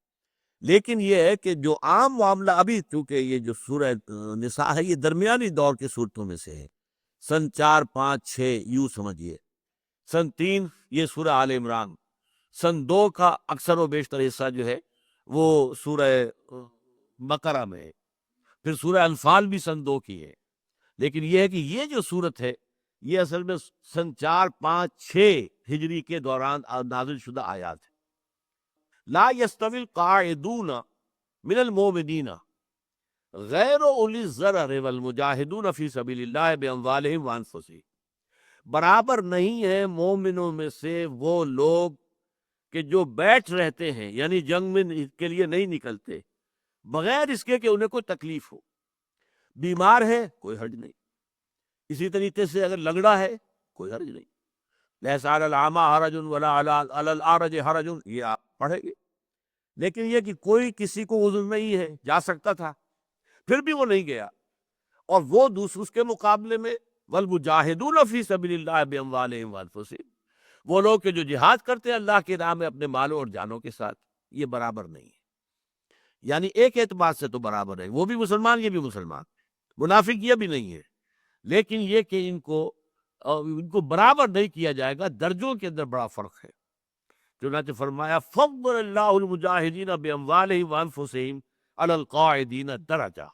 لیکن یہ ہے کہ جو عام معاملہ ابھی، چونکہ یہ جو سورہ نساء ہے یہ درمیانی دور کی صورتوں میں سے ہے، سن 4، 5، 6 یوں سمجھیے، سن 3 یہ سورہ آل عمران، سن 2 کا اکثر و بیشتر حصہ جو ہے وہ سورہ بقرہ میں ہے، پھر سورہ انفال بھی سن 2 کی ہے، لیکن یہ ہے کہ یہ جو صورت ہے یہ اصل میں سن 4، 5، 6 ہجری کے دوران نازل شدہ آیات ہے۔ لا يستوي القاعدون من المؤمنین غیر اولی الضرر والمجاہدون فی سبیل اللہ باموالہم وانفسہم، برابر نہیں ہے مومنوں میں سے وہ لوگ کہ جو بیٹھ رہتے ہیں، یعنی جنگ میں کے لیے نہیں نکلتے، بغیر اس کے کہ انہیں کوئی تکلیف ہو، بیمار ہے کوئی حرج نہیں، اسی طریقے سے اگر لنگڑا ہے کوئی حرج نہیں، لیس علی الاعمی حرج ولا علی الاعرج حرج، یہ آپ پڑھیں گے۔ لیکن یہ کہ کوئی کسی کو عذر نہیں ہے، جا سکتا تھا پھر بھی وہ نہیں گیا، اور وہ دوسروں کے مقابلے میں والمجاہدون فی سبیل اللہ باموالہم وانفسہم، وہ لوگ کہ جو جہاد کرتے ہیں اللہ کی راہ میں اپنے مالوں اور جانوں کے ساتھ، یہ برابر نہیں ہے۔ یعنی ایک اعتبار سے تو برابر ہے، وہ بھی مسلمان یہ بھی مسلمان، منافق یہ بھی نہیں ہے، لیکن یہ کہ ان کو برابر نہیں کیا جائے گا، درجوں کے اندر بڑا فرق ہے۔ چنانچہ فرمایا فضل اللہ المجاہدین باموالہم وانفسہم علی القاعدین درجہ،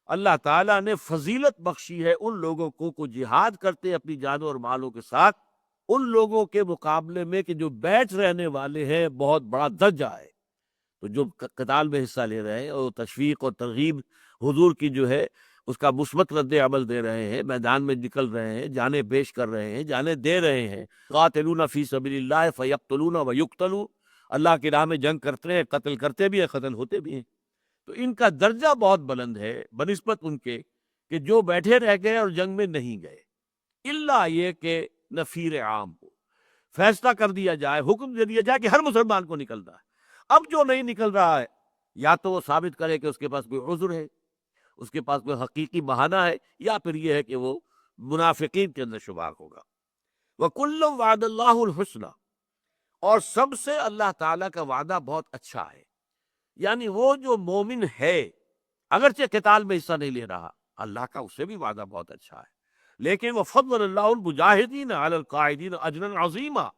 اللہ تعالیٰ نے فضیلت بخشی ہے ان لوگوں کو جہاد کرتے اپنی جانوں اور مالوں کے ساتھ، ان لوگوں کے مقابلے میں کہ جو بیٹھ رہنے والے ہیں، بہت بڑا درجہ ہے۔ تو جو قتال میں حصہ لے رہے ہیں اور تشویق اور ترغیب حضور کی جو ہے اس کا مثبت رد عمل دے رہے ہیں، میدان میں نکل رہے ہیں، جانیں پیش کر رہے ہیں، جانیں دے رہے ہیں. قاتلون فی سبیل اللہ فیقتلون ویقتلون، اللہ کی راہ میں جنگ کرتے ہیں، قتل کرتے بھی ہیں، قتل ہوتے بھی ہیں. تو ان کا درجہ بہت بلند ہے بنسبت ان کے کہ جو بیٹھے رہ گئے اور جنگ میں نہیں گئے، الا یہ کہ نفیر عام ہو، فیصلہ کر دیا جائے، حکم دے دیا جائے کہ ہر مسلمان کو نکلنا ہے. اب جو نہیں نکل رہا ہے، یا تو وہ ثابت کرے کہ اس کے پاس کوئی عذر ہے، اس کے پاس کوئی حقیقی بہانہ ہے، یا پھر یہ ہے کہ وہ منافقین کے اندر شمار ہوگا. وَكُلٌّ وَعَدَ اللَّهُ الْحُسْنَى، اور سب سے اللہ تعالیٰ کا وعدہ بہت اچھا ہے. یعنی وہ جو مومن ہے، اگرچہ قتال میں حصہ نہیں لے رہا، اللہ کا اس سے بھی وعدہ بہت اچھا ہے. لیکن وَفَضَّلَ اللَّهُ الْمُجَاهِدِينَ عَلَى الْقَاعِدِينَ أَجْرًا عَظِيمًا،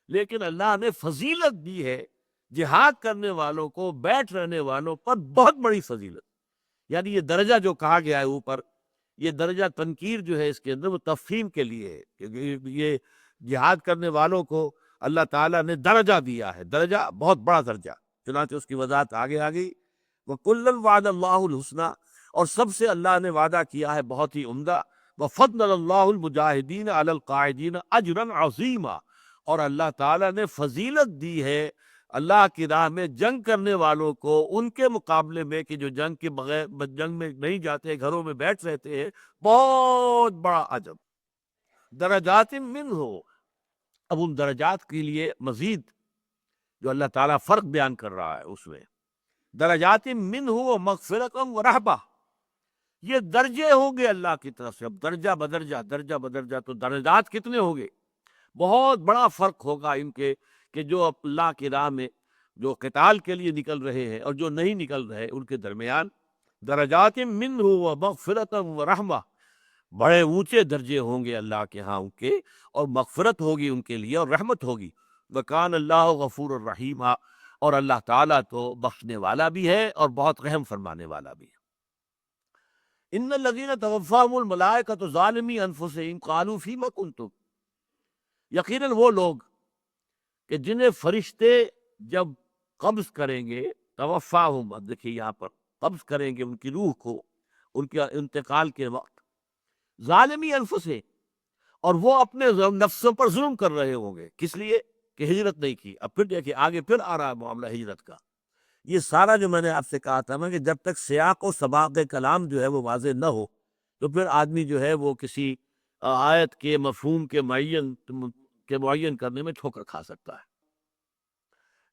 لیکن اللہ نے فضیلت دی ہے جہاد کرنے والوں کو، بیٹھ رہنے والوں پر بہت بڑی فضیلت. یعنی یہ درجہ جو کہا گیا ہے اوپر، یہ درجہ تنکیر جو ہے اس کے اندر وہ تفہیم کے لیے ہے، کیونکہ یہ جہاد کرنے والوں کو اللہ تعالیٰ نے درجہ دیا ہے، درجہ بہت بڑا درجہ. چنانچہ اس کی وضاحت آگے آ گئی. وَكُلًّا وَعَدَ اللَّهُ الْحُسْنَى، اور سب سے اللہ نے وعدہ کیا ہے بہت ہی عمدہ. وَفَضَّلَ اللَّهُ الْمُجَاهِدِينَ عَلَى الْقَاعِدِينَ أَجْرًا عَظِيمًا، اور اللہ تعالیٰ نے فضیلت دی ہے اللہ کی راہ میں جنگ کرنے والوں کو ان کے مقابلے میں کہ جو جنگ کے بغیر جنگ میں نہیں جاتے، گھروں میں بیٹھ رہتے ہیں، بہت بڑا اجر. درجات منہ، اب ان درجات کے لیے مزید جو اللہ تعالیٰ فرق بیان کر رہا ہے اس میں، درجات منہ ومغفرۃ ورحمہ، یہ درجے ہوں گے اللہ کی طرف سے. اب درجہ بدرجہ، درجہ بدرجہ، تو درجات کتنے ہوں گے؟ بہت بڑا فرق ہوگا ان کے کہ جو اللہ کی راہ میں جو قتال کے لیے نکل رہے ہیں اور جو نہیں نکل رہے، ان کے درمیان درجات منہ ومغفرۃ ورحمہ، بڑے اونچے درجے ہوں گے اللہ کے ہاں ان کے، اور مغفرت ہوگی ان کے لیے اور رحمت ہوگی. وکان اللہ غفور الرحیم، اور اللہ تعالیٰ تو بخشنے والا بھی ہے اور بہت رحم فرمانے والا بھی ہے. ان الذین توفاہم الملائکۃ ظالمی انفسہم قالوا فیم کنتم، یقیناً وہ لوگ کہ جنہیں فرشتے جب قبض کریں گے، توفاہم، اب دیکھیے یہاں پر قبض کریں گے ان کی روح کو ان کے انتقال کے وقت، ظالمی انفسے، اور وہ اپنے نفسوں پر ظلم کر رہے ہوں گے. کس لیے؟ کہ ہجرت نہیں کی. اب پھر دیکھیے آگے پھر آ رہا ہے معاملہ ہجرت کا. یہ سارا جو میں نے آپ سے کہا تھا نا کہ جب تک سیاق و سباق کلام جو ہے وہ واضح نہ ہو تو پھر آدمی جو ہے وہ کسی آیت کے مفہوم کے معین کرنے میں ٹھوکر کھا سکتا ہے.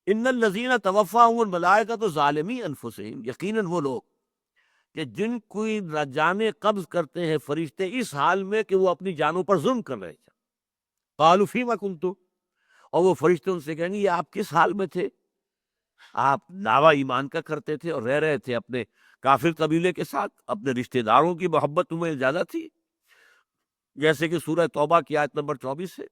ان الذین توفاہم الملائکۃ ظالمی انفسہم، یقیناً وہ لوگ کہ جن کوئی جانیں قبض کرتے ہیں فرشتے اس حال میں کہ وہ اپنی جانوں پر ظلم کر رہے تھے. قالوا فیما کنتم، اور وہ فرشتے ان سے کہیں گے یہ آپ کس حال میں تھے؟ آپ دعویٰ ایمان کا کرتے تھے اور رہ رہے تھے اپنے کافر قبیلے کے ساتھ، اپنے رشتہ داروں کی محبت تمہیں زیادہ تھی. جیسے کہ سورہ توبہ کی آیت نمبر 24 ہے،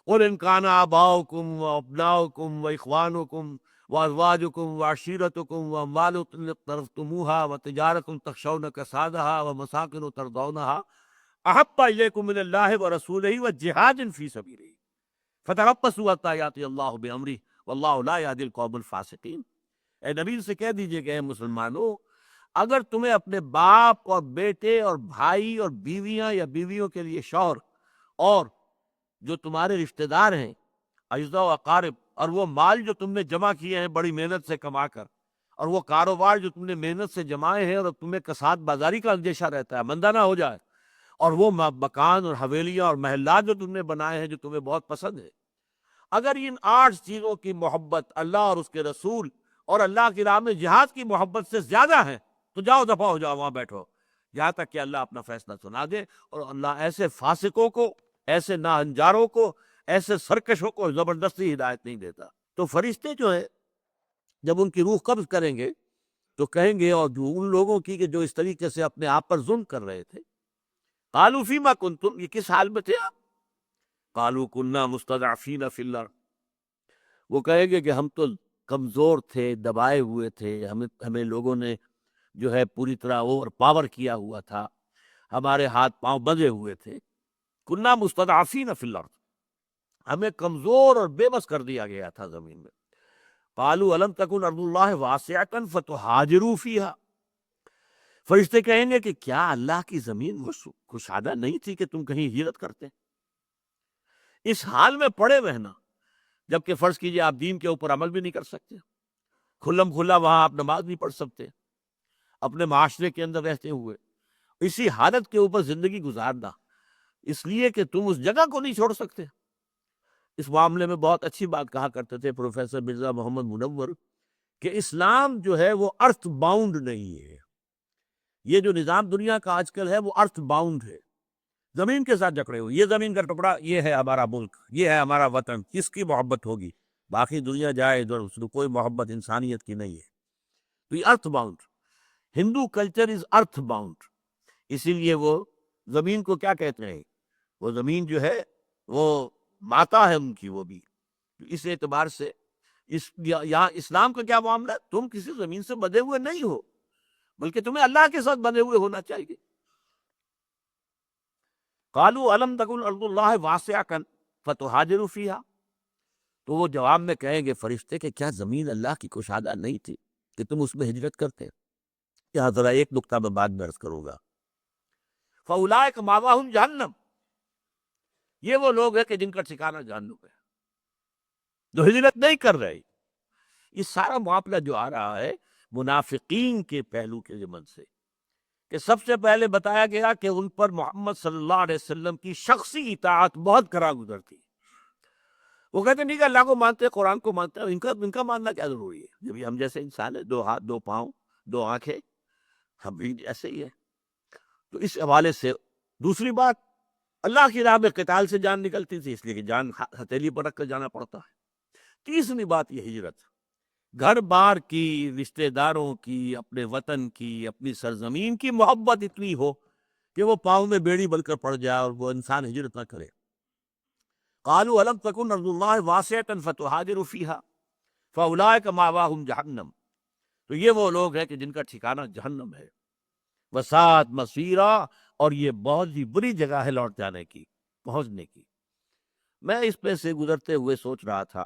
قل ان کان آباؤکم وابناؤکم واخوانکم وازواجکم وعشیرتکم واموال اقترفتموها وتجارۃ تخشون کسادها ومساکن ترضونها احب الیکم من اللہ ورسولہ وجہاد فی سبیلہ فتربصوا حتی یأتی اللہ بامرہ واللہ لا یہدی القوم الفاسقین. اے نبی سے کہہ دیجئے کہ اے مسلمانوں، اگر تمہیں اپنے باپ اور بیٹے اور بھائی اور بیویاں یا بیویوں کے لیے شوہر اور جو تمہارے رشتہ دار ہیں اجزاء و اقارب، اور وہ مال جو تم نے جمع کیے ہیں بڑی محنت سے کما کر، اور وہ کاروبار جو تم نے محنت سے جمائے ہیں اور تمہیں کساد بازاری کا اندیشہ رہتا ہے مندہ نہ ہو جائے، اور وہ مکان اور حویلیاں اور محلات جو تم نے بنائے ہیں جو تمہیں بہت پسند ہے، اگر ان 8 چیزوں کی محبت اللہ اور اس کے رسول اور اللہ کی راہ میں جہاد کی محبت سے زیادہ ہے تو جاؤ دفع ہو جاؤ، وہاں بیٹھو یہاں تک کہ اللہ اپنا فیصلہ سنا دے. اور اللہ ایسے فاسقوں کو، ایسے ناہنجاروں کو، ایسے سرکشوں کو زبردستی ہدایت نہیں دیتا. تو فرشتے جو ہیں جب ان کی روح قبض کریں گے تو کہیں گے، اور جو ان لوگوں کی کہ جو اس طریقے سے اپنے آپ پر ظلم کر رہے تھے، قالوا فیما کنتم، یہ کس حال میں تھے آپ؟ قالوا کنا مستضعفین فی الارض، وہ کہیں گے کہ ہم تو کمزور تھے، دبائے ہوئے تھے، ہمیں لوگوں نے جو ہے پوری طرح اوور پاور کیا ہوا تھا، ہمارے ہاتھ پاؤں بندھے ہوئے تھے. کنا مستضعفین فی الارض، ہمیں کمزور اور بے بس کر دیا گیا تھا زمین میں. قالوا الم تکن ارض اللہ واسعۃ فتہاجروا فیہا فرشتے کہیں گے کہ کیا اللہ کی زمین وہ کشادہ نہیں تھی کہ تم کہیں ہجرت کرتے؟ اس حال میں پڑے رہنا، جبکہ فرض کیجئے آپ دین کے اوپر عمل بھی نہیں کر سکتے، کھلم کھلا وہاں آپ نماز نہیں پڑھ سکتے، اپنے معاشرے کے اندر رہتے ہوئے اسی حالت کے اوپر زندگی گزارنا، اس لیے کہ تم اس جگہ کو نہیں چھوڑ سکتے۔ اس معاملے میں بہت اچھی بات کہا کرتے تھے پروفیسر مرزا محمد منور کہ اسلام جو ہے وہ ارتھ باؤنڈ نہیں ہے۔ یہ جو نظام دنیا کا آج کل ہے وہ ارتھ باؤنڈ ہے، زمین کے ساتھ جکڑے ہوئے، یہ زمین کا ٹکڑا، یہ ہے ہمارا ملک، یہ ہے ہمارا وطن، کس کی محبت ہوگی؟ باقی دنیا جائے ادھر، اس کو کوئی محبت انسانیت کی نہیں ہے۔ تو یہ earth bound, Hindu culture is earth bound, اسی لیے وہ زمین کو کیا کہتے ہیں؟ وہ زمین جو ہے وہ ماتا ہے ان کی، وہ بھی اس اعتبار سے یہاں اسلام کا کیا معاملہ ہے؟ تم کسی زمین سے بندھے ہوئے نہیں ہو، بلکہ تمہیں اللہ کے ساتھ بندھے ہوئے ہونا چاہیے۔ قالوا الم تکن ارض اللہ واسعۃ فتہاجروا فیہا، تو وہ جواب میں کہیں گے فرشتے کہ کیا زمین اللہ کی کشادہ نہیں تھی کہ تم اس میں ہجرت کرتے؟ یہاں ذرا ایک نقطہ میں بعد میں عرض کروں گا۔ فاولئک مأواہم جہنم، یہ وہ لوگ ہیں کہ جن کا ٹھکانہ جہنم ہے، جو ہجرت نہیں کر رہے۔ یہ سارا معاملہ جو آ رہا ہے منافقین کے پہلو کے ضمن سے، کہ سب سے پہلے بتایا گیا کہ ان پر محمد صلی اللہ علیہ وسلم کی شخصی اطاعت بہت کرا گزرتی۔ وہ کہتے نہیں کہ اللہ کو مانتے، قرآن کو مانتے ہیں، ان کا ماننا کیا ضروری ہے؟ جب ہم جیسے انسان ہیں، دو ہاتھ، دو پاؤں، دو آنکھیں، ہم بھی ایسے ہی ہیں۔ تو اس حوالے سے دوسری بات، اللہ کی راہ میں قتال سے جان نکلتی تھی، اس لیے کہ جان ہتھیلی پر رکھ کر جانا پڑتا ہے۔ تیسری بات یہ ہجرت، گھر بار کی، رشتہ داروں کی، اپنے وطن کی، اپنی سرزمین کی محبت اتنی ہو کہ وہ پاؤں میں بیڑی بن کر پڑ جائے اور وہ انسان ہجرت نہ کرے۔ قالوا الم تکن ارض اللہ واسعۃ فتہاجروا فیہا فاولئک مأواہم جہنم، تو یہ وہ لوگ ہیں کہ جن کا ٹھکانہ جہنم ہے، وساعت مصیرا، اور یہ بہت ہی بری جگہ ہے لوٹ جانے کی، پہنچنے کی۔ میں اس پہ سے گزرتے ہوئے سوچ رہا تھا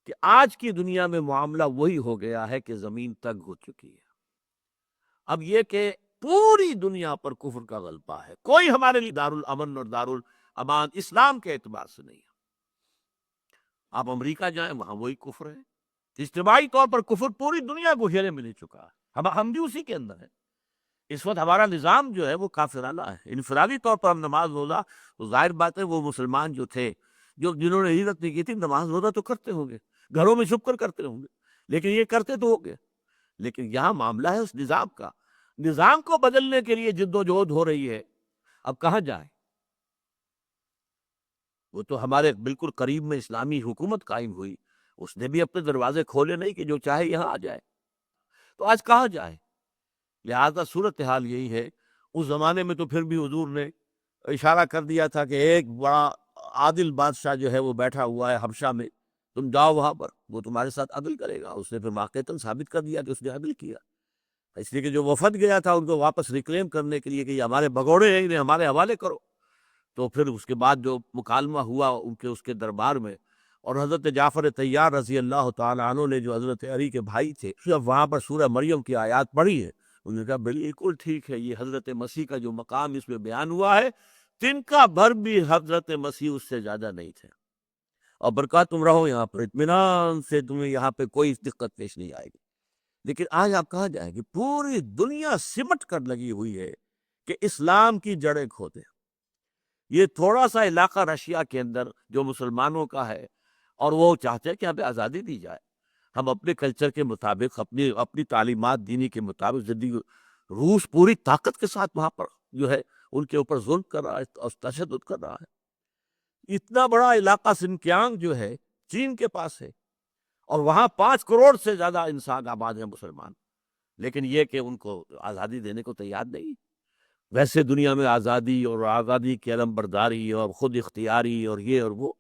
کہ آج کی دنیا میں معاملہ وہی ہو گیا ہے کہ زمین تنگ ہو چکی ہے۔ اب یہ کہ پوری دنیا پر کفر کا غلبہ ہے، کوئی ہمارے لیے دارالامن اور دارالامان اسلام کے اعتبار سے نہیں ہے۔ آپ امریکہ جائیں، وہاں وہی کفر ہے، اجتماعی طور پر کفر پوری دنیا کو گھیرے میں لے چکا ہے، ہم بھی اسی کے اندر ہیں۔ اس وقت ہمارا نظام جو ہے وہ کافرانہ ہے۔ انفرادی طور پر ہم نماز روزہ، تو ظاہر بات ہے وہ مسلمان جو تھے، جنہوں نے ہجرت نہیں کی تھی، نماز روزہ تو کرتے ہوں گے، گھروں میں چھپ کر کرتے ہوں گے، لیکن یہ کرتے تو ہوں گے۔ لیکن یہاں معاملہ ہے اس نظام کا، نظام کو بدلنے کے لیے جد و جہد ہو رہی ہے۔ اب کہاں جائیں؟ وہ تو ہمارے بالکل قریب میں اسلامی حکومت قائم ہوئی، اس نے بھی اپنے دروازے کھولے نہیں کہ جو چاہے یہاں آ جائے۔ تو آج کہاں جائے؟ لہذا صورتحال یہی ہے۔ اس زمانے میں تو پھر بھی حضور نے اشارہ کر دیا تھا کہ ایک بڑا عادل بادشاہ جو ہے وہ بیٹھا ہوا ہے حبشہ میں، تم جاؤ وہاں پر، وہ تمہارے ساتھ عدل کرے گا۔ اس نے پھر واقعتاً ثابت کر دیا کہ اس نے عدل کیا، اس لیے کہ جو وفد گیا تھا ان کو واپس ریکلیم کرنے کے لیے کہ یہ ہمارے بگوڑے ہیں، انہیں ہمارے حوالے کرو۔ تو پھر اس کے بعد جو مکالمہ ہوا اس کے دربار میں، اور حضرت جعفر طیار رضی اللہ تعالیٰ عنہ نے جو حضرت علی کے بھائی تھے، جب وہاں پر سورہ مریم کی آیات پڑھی ہے، انہوں نے کہا بالکل ٹھیک ہے، یہ حضرت مسیح کا جو مقام اس میں بیان ہوا ہے، تن کا بھر بھی حضرت مسیح اس سے زیادہ نہیں تھے، اور برکات تم رہو یہاں پر اطمینان سے، تمہیں یہاں پہ کوئی دقت پیش نہیں آئے گی۔ لیکن آج آپ کہاں جائیں گے؟ پوری دنیا سمٹ کر لگی ہوئی ہے کہ اسلام کی جڑیں کھودے۔ یہ تھوڑا سا علاقہ رشیا کے اندر جو مسلمانوں کا ہے، اور وہ چاہتے ہیں کہ ہمیں آزادی دی جائے، ہم اپنے کلچر کے مطابق، اپنی تعلیمات دینی کے مطابق زندگی۔ روس پوری طاقت کے ساتھ وہاں پر جو ہے ان کے اوپر ظلم کر رہا ہے اور تشدد کر رہا ہے۔ اتنا بڑا علاقہ سنکیانگ جو ہے چین کے پاس ہے، اور وہاں 5 کروڑ سے زیادہ انسان آباد ہیں مسلمان، لیکن یہ کہ ان کو آزادی دینے کو تیار نہیں۔ ویسے دنیا میں آزادی اور آزادی کی علم برداری اور خود اختیاری اور یہ اور وہ،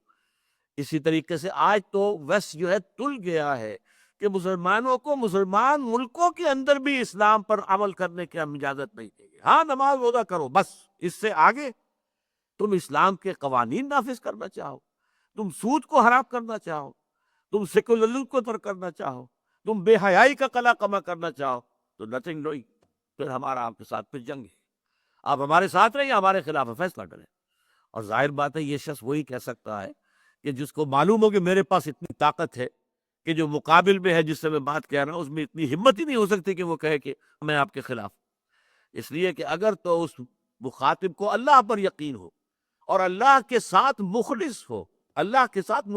اسی طریقے سے آج تو ویسٹ جو ہے تل گیا ہے کہ مسلمانوں کو مسلمان ملکوں کے اندر بھی اسلام پر عمل کرنے کی ہم اجازت نہیں دیں گے۔ ہاں نماز روزہ کرو، بس اس سے آگے تم اسلام کے قوانین نافذ کرنا چاہو، تم سود کو حرام کرنا چاہو، تم سیکولرزم کو ترک کرنا چاہو، تم بے حیائی کا قلع کما کرنا چاہو، تو نتھنگ ڈوئنگ، پھر ہمارا آپ کے ساتھ پھر جنگ ہے، آپ ہمارے ساتھ رہیں یا ہمارے خلاف فیصلہ کریں۔ اور ظاہر بات ہے یہ شخص وہی کہہ سکتا ہے کہ جس کو معلوم ہو کہ میرے پاس اتنی طاقت ہے کہ جو مقابل میں ہے، جس سے میں بات کہہ رہا ہوں، اس میں اتنی ہمت ہی نہیں ہو سکتی کہ وہ کہے کہ میں آپ کے خلاف۔ اس لیے کہ اگر تو اس مخاطب کو اللہ پر یقین ہو اور اللہ کے ساتھ مخلص ہو، اللہ کے ساتھ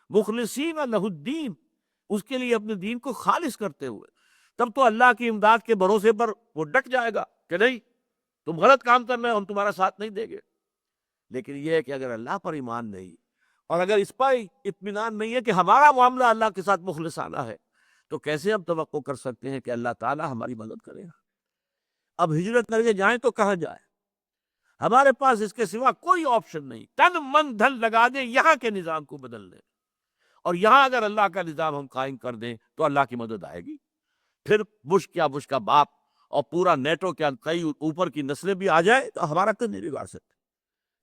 مخلصین لہ الدین، اس کے لیے اپنے دین کو خالص کرتے ہوئے، تب تو اللہ کی امداد کے بھروسے پر وہ ڈٹ جائے گا کہ نہیں تم غلط کام کر رہے ہو، ہم تمہارا ساتھ نہیں دیں گے۔ لیکن یہ ہے کہ اگر اللہ پر ایمان نہیں اور اگر اس پر اطمینان نہیں ہے کہ ہمارا معاملہ اللہ کے ساتھ مخلصانہ ہے، تو کیسے ہم توقع کر سکتے ہیں کہ اللہ تعالیٰ ہماری مدد کرے گا؟ اب ہجرت کر کے جائیں تو کہاں جائیں؟ ہمارے پاس اس کے سوا کوئی آپشن نہیں، تن من دھن لگا دیں یہاں کے نظام کو بدل دیں، اور یہاں اگر اللہ کا نظام ہم قائم کر دیں تو اللہ کی مدد آئے گی۔ پھر بش کا باپ اور پورا نیٹو کیا کئی اوپر کی نسلیں بھی آ جائے تو ہمارا کچھ نہیں بگاڑ سکتے،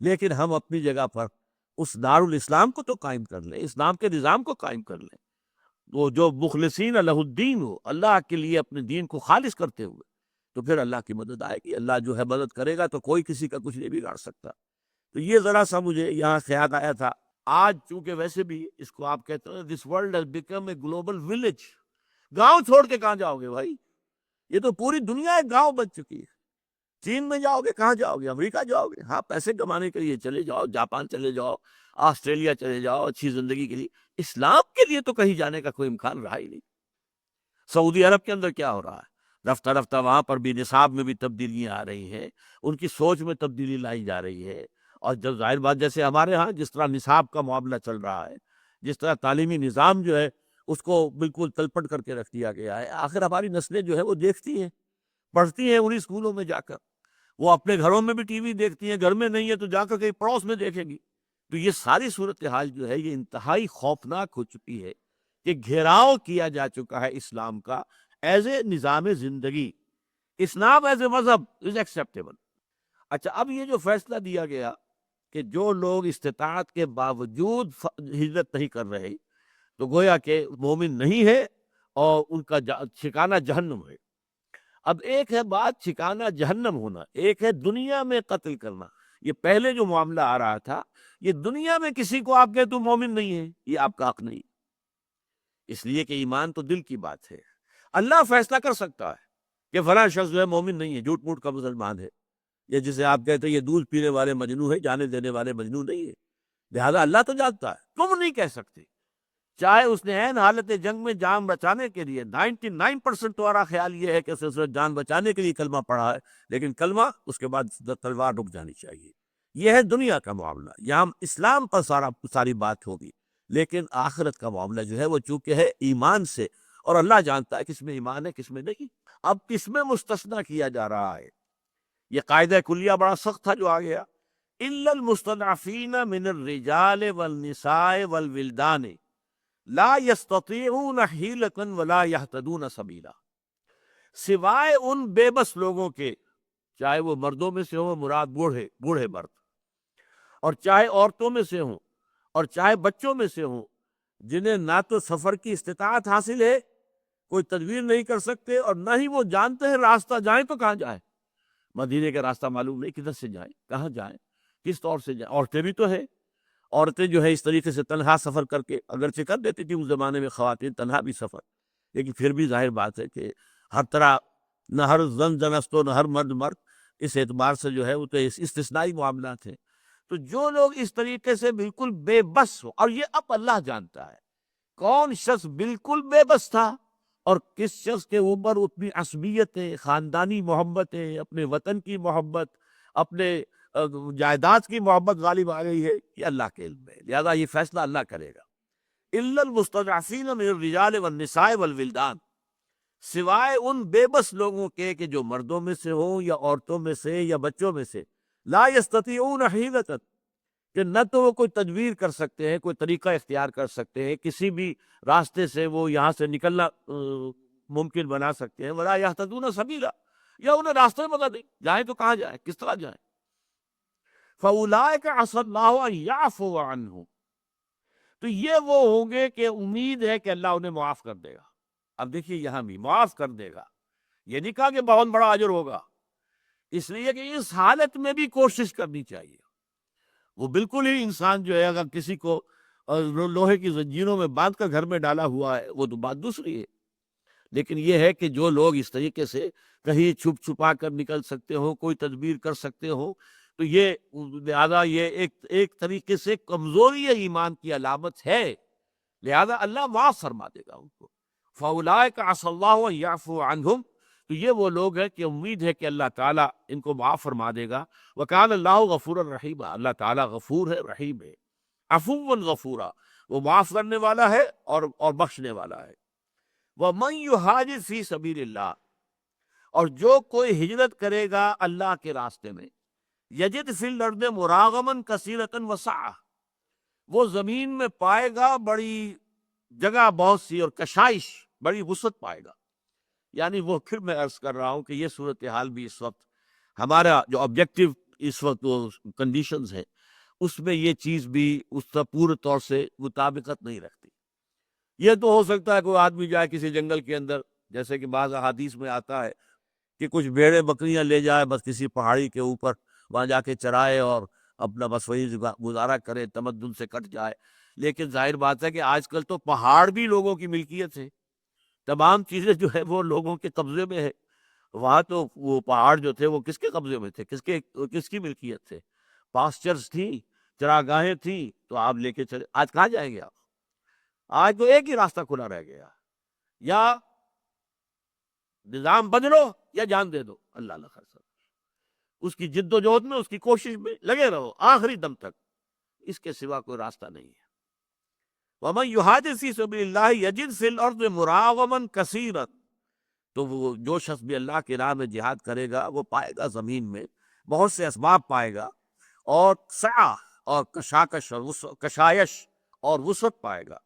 لیکن ہم اپنی جگہ پر اس دار الاسلام کو تو قائم کر لیں، اسلام کے نظام کو قائم کر لیں، وہ جو مخلصین لہ الدین ہو، اللہ کے لیے اپنے دین کو خالص کرتے ہوئے، تو پھر اللہ کی مدد آئے گی۔ اللہ جو ہے مدد کرے گا تو کوئی کسی کا کچھ نہیں بگاڑ سکتا۔ تو یہ ذرا سا مجھے یہاں خیال آیا تھا۔ آج چونکہ ویسے بھی اس کو آپ کہتے ہیں this world has become a global village, گاؤں چھوڑ کے کہاں جاؤ گے بھائی؟ یہ تو پوری دنیا ایک گاؤں بن چکی ہے۔ چین میں جاؤ گے، کہاں جاؤ گے؟ امریکہ جاؤ گے، ہاں پیسے کمانے کے لیے چلے جاؤ، جاپان چلے جاؤ، آسٹریلیا چلے جاؤ اچھی زندگی کے لیے، اسلام کے لیے تو کہیں جانے کا کوئی امکان رہا ہی نہیں۔ سعودی عرب کے اندر کیا ہو رہا ہے؟ رفتہ رفتہ وہاں پر بھی نصاب میں بھی تبدیلیاں آ رہی ہیں، ان کی سوچ میں تبدیلی لائی جا رہی ہے، اور جب ظاہر بات جیسے ہمارے ہاں جس طرح نصاب کا معاملہ چل رہا ہے، جس طرح تعلیمی نظام جو ہے اس کو بالکل تلپٹ کر کے رکھ دیا گیا ہے، آخر ہماری نسلیں جو ہے وہ دیکھتی ہیں، پڑھتی ہیں انہی اسکولوں میں جا کر، وہ اپنے گھروں میں بھی ٹی وی دیکھتی ہیں، گھر میں نہیں ہے تو جا کر کہیں پڑوس میں دیکھیں گی۔ تو یہ ساری صورتحال جو ہے یہ انتہائی خوفناک ہو چکی ہے کہ گھیراؤ کیا جا چکا ہے اسلام کا ایز اے نظام زندگی، اسلام ایز اے مذہب از ایکسیپٹیبل۔ اچھا، اب یہ جو فیصلہ دیا گیا کہ جو لوگ استطاعت کے باوجود ہجرت نہیں کر رہے تو گویا کہ مومن نہیں ہے اور ان کا ٹھکانہ جہنم ہے۔ اب ایک ہے بات ٹھکانہ جہنم ہونا، ایک ہے دنیا میں قتل کرنا۔ یہ پہلے جو معاملہ آ رہا تھا، یہ دنیا میں کسی کو آپ کہتے تو مومن نہیں ہے، یہ آپ کا حق نہیں، اس لیے کہ ایمان تو دل کی بات ہے۔ اللہ فیصلہ کر سکتا ہے کہ فلاں شخص جو ہے مومن نہیں ہے، جھوٹ موٹ کا مسلمان ہے، یا جسے آپ کہتے ہیں یہ دودھ پینے والے مجنو ہے، جانے دینے والے مجنو نہیں ہے، لہذا اللہ تو جانتا ہے، تم نہیں کہہ سکتے۔ چاہے اس نے عین حالت جنگ میں جان بچانے کے لیے 99% تمہارا خیال یہ ہے کہ اس نے جان بچانے کے لیے کلمہ پڑھا ہے، لیکن کلمہ اس کے بعد تلوار رک جانی چاہیے۔ یہ ہے دنیا کا معاملہ، یہاں اسلام پر ساری بات ہوگی، لیکن آخرت کا معاملہ جو ہے وہ چونکہ ہے ایمان سے، اور اللہ جانتا ہے کس میں ایمان ہے کس میں نہیں۔ اب کس میں مستثنیٰ کیا جا رہا ہے؟ یہ قاعدہ کلیہ بڑا سخت تھا جو آ گیا، الا المستضعفین من الرجال والنساء والولدان لا يستطيعون حیلۃ ولا يهتدون سبیلا، سوائے ان بے بس لوگوں کے، چاہے وہ مردوں میں سے ہوں، مراد بوڑھے مرد، اور چاہے عورتوں میں سے ہوں، اور چاہے بچوں میں سے ہوں، جنہیں نہ تو سفر کی استطاعت حاصل ہے، کوئی تدبیر نہیں کر سکتے، اور نہ ہی وہ جانتے ہیں راستہ جائیں تو کہاں جائیں، مدینے کا راستہ معلوم نہیں، کدھر سے جائیں، کہاں جائیں، کس طور سے جائیں۔ عورتیں بھی تو ہیں، عورتیں جو ہے اس طریقے سے تنہا سفر کر کے، اگرچہ کر دیتی تھی اس زمانے میں خواتین تنہا بھی سفر، لیکن پھر بھی ظاہر بات ہے کہ ہر طرح نہ ہر زن زنست و نہ ہر مرد مرد، اس اعتبار سے جو ہے وہ تو استثنائی معاملات ہیں۔ تو جو لوگ اس طریقے سے بالکل بے بس ہو، اور یہ اب اللہ جانتا ہے کون شخص بالکل بے بس تھا اور کس شخص کے اوپر اپنی عصبیتیں، خاندانی محبتیں، اپنے وطن کی محبت، اپنے جائیداد کی محبت غالب آ گئی ہے، یہ اللہ کے علم ہے، لہذا یہ فیصلہ اللہ کرے گا۔ الا المستضعفین من الرجال والنساء والولدان، سوائے ان بے بس لوگوں کے کہ جو مردوں میں سے ہوں یا عورتوں میں سے یا بچوں میں سے، لا یستطیعون حیلۃ، کہ نہ تو وہ کوئی تدبیر کر سکتے ہیں، کوئی طریقہ اختیار کر سکتے ہیں، کسی بھی راستے سے وہ یہاں سے نکلنا ممکن بنا سکتے ہیں، ولا یہتدون سبیلا، یا انہیں راستے میں پتہ نہیں جائیں تو کہاں جائیں، کس طرح جائیں۔ فَأُولَٰئِكَ عَسَى اللَّهُ أَن يَعْفُوَ عَنْهُمْ، تو یہ وہ ہوں گے کہ امید ہے کہ اللہ انہیں معاف کر دے گا۔ اب دیکھیے یہاں بھی معاف کر دے گا، یہ نہیں کہا کہ بہت بڑا اجر ہوگا، اس لیے کہ اس حالت میں بھی کوشش کرنی چاہیے۔ وہ بالکل ہی انسان جو ہے اگر کسی کو لوہے کی زنجیروں میں باندھ کر گھر میں ڈالا ہوا ہے وہ تو بات دوسری ہے، لیکن یہ ہے کہ جو لوگ اس طریقے سے کہیں چھپ چھپا کر نکل سکتے ہو، کوئی تدبیر کر سکتے ہو، تو یہ لہذا یہ ایک طریقے سے کمزوری ایمان کی علامت ہے، لہذا اللہ معاف فرما دے گا ان کو۔ فَأُولَٰئِكَ عَسَى اللَّهُ أَن يَعْفُوَ عَنْهُمْ، تو یہ وہ لوگ ہیں کہ امید ہے کہ اللہ تعالیٰ ان کو معاف فرما دے گا۔ وَكَانَ اللَّهُ غَفُورًا رَحِيمًا، اللہ تعالیٰ غفور ہے، رحیم ہے، عفواً غفورا، وہ معاف کرنے والا ہے اور بخشنے والا ہے۔ وَمَن يُهَاجِرْ فِي سَبِيلِ اللَّهِ، اور جو کوئی ہجرت کرے گا اللہ کے راستے میں، یجد فی الارض مراغما کثیرۃ وسعہ، وہ زمین میں پائے گا بڑی جگہ بہت سی اور کشائش، بڑی وسعت پائے گا۔ یعنی وہ پھر میں عرض کر رہا ہوں کہ یہ صورتحال بھی اس وقت ہمارا جو آبجیکٹو اس وقت وہ کنڈیشنز ہے اس میں یہ چیز بھی اس کا پورے طور سے مطابقت نہیں رکھتی۔ یہ تو ہو سکتا ہے کوئی آدمی جائے کسی جنگل کے اندر، جیسے کہ بعض احادیث میں آتا ہے کہ کچھ بھیڑیں بکریاں لے جائے بس کسی پہاڑی کے اوپر، وہاں جا کے چرائے اور اپنا بس وہی گزارا کرے، تمدن سے کٹ جائے۔ لیکن ظاہر بات ہے کہ آج کل تو پہاڑ بھی لوگوں کی ملکیت ہے، تمام چیزیں جو ہے وہ لوگوں کے قبضے میں ہے۔ وہاں تو وہ پہاڑ جو تھے وہ کس کے قبضے میں تھے، کس کی ملکیت تھے؟ پاسچرز تھی، چراگاہیں تھیں، تو آپ لے کے چلے۔ آج کہاں جائیں گے آپ؟ آج تو ایک ہی راستہ کھلا رہ گیا، یا نظام بدلو یا جان دے دو، اللہ نہ خرچہ۔ اس کی جد و جہد میں، اس کی کوشش میں لگے رہو آخری دم تک، اس کے سوا کوئی راستہ نہیں ہے۔ وَمَن يُهَاجِرْ فِي سَبِيلِ اللَّهِ يَجِدْ فِي الْأَرْضِ مُرَاغَمًا كَثِيرًا، تو وہ جو شخص بھی اللہ کی راہ میں جہاد کرے گا وہ پائے گا زمین میں بہت سے اسباب پائے گا، اور سعہ اور کشاکش اور کشائش اور وسعت پائے گا۔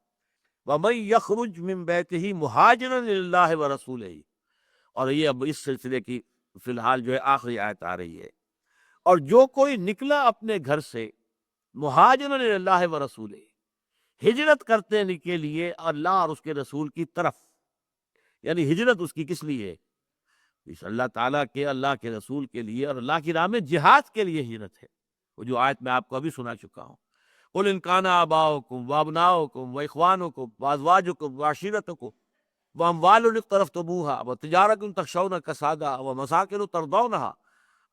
وَمَن يَخْرُجْ مِن بَيْتِهِ مُهَاجِرًا إِلَى اللَّهِ وَرَسُولِهِ، اور یہ اب اس سلسلے کی فی الحال جو ہے آخری آیت آ رہی ہے۔ اور جو کوئی نکلا اپنے گھر سے مہاجرًا إِلَى اللَّهِ وَرَسُولِهِ، ہجرت کرتے کے لیے اللہ اور اس کے رسول کی طرف، یعنی ہجرت اس کی کس لیے؟ اس اللہ تعالیٰ کے، اللہ کے رسول کے لیے اور اللہ کی راہ میں جہاد کے لیے ہجرت ہے۔ وہ جو آیت میں آپ کو ابھی سنا چکا ہوں، قُلْ إِنْ كَانَ آبَاؤُكُمْ وَأَبْنَاؤُكُمْ وَإِخْوَانُكُمْ وَأَزْوَاجُكُمْ وَعَشِيرَتُكُمْ وَأَمْوَالٌ اقْتَرَفْتُمُوهَا وَتِجَارَةٌ تَخْشَوْنَ كَسَادَهَا وَمَسَاكِنُ تَرْضَوْنَهَا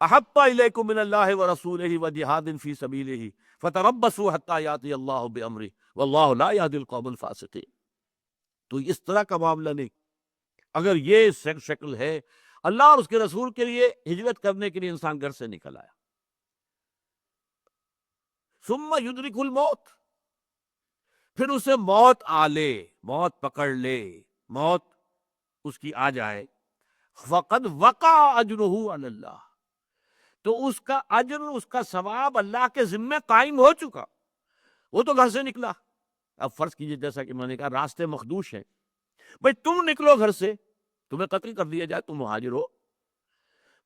أَحَبَّ إِلَيْكُم مِّنَ اللَّهِ وَرَسُولِهِ وَجِهَادٍ فِي سَبِيلِهِ فَتَرَبَّصُوا حَتَّىٰ يَأْتِيَ اللَّهُ بِأَمْرِهِ وَاللَّهُ لَا يَهْدِي الْقَوْمَ الْفَاسِقِينَ۔ تو اس طرح کا معاملہ نہیں، اگر یہ شکل ہے، اللہ اور اس کے رسول کے لیے ہجرت کرنے کے لیے انسان گھر سے نکل آیا، ثم یدرک الموت، پھر اسے موت آ لے، موت پکڑ لے، موت اس کی آ جائے، فقد وقع اجرہ علی اللہ، تو اس کا اجر، اس کا ثواب اللہ کے ذمے قائم ہو چکا۔ وہ تو گھر سے نکلا، اب فرض کیجئے جیسا کہ میں نے کہا راستے مخدوش ہیں، بھئی تم نکلو گھر سے، تمہیں قتل کر دیا جائے، تم مہاجر ہو۔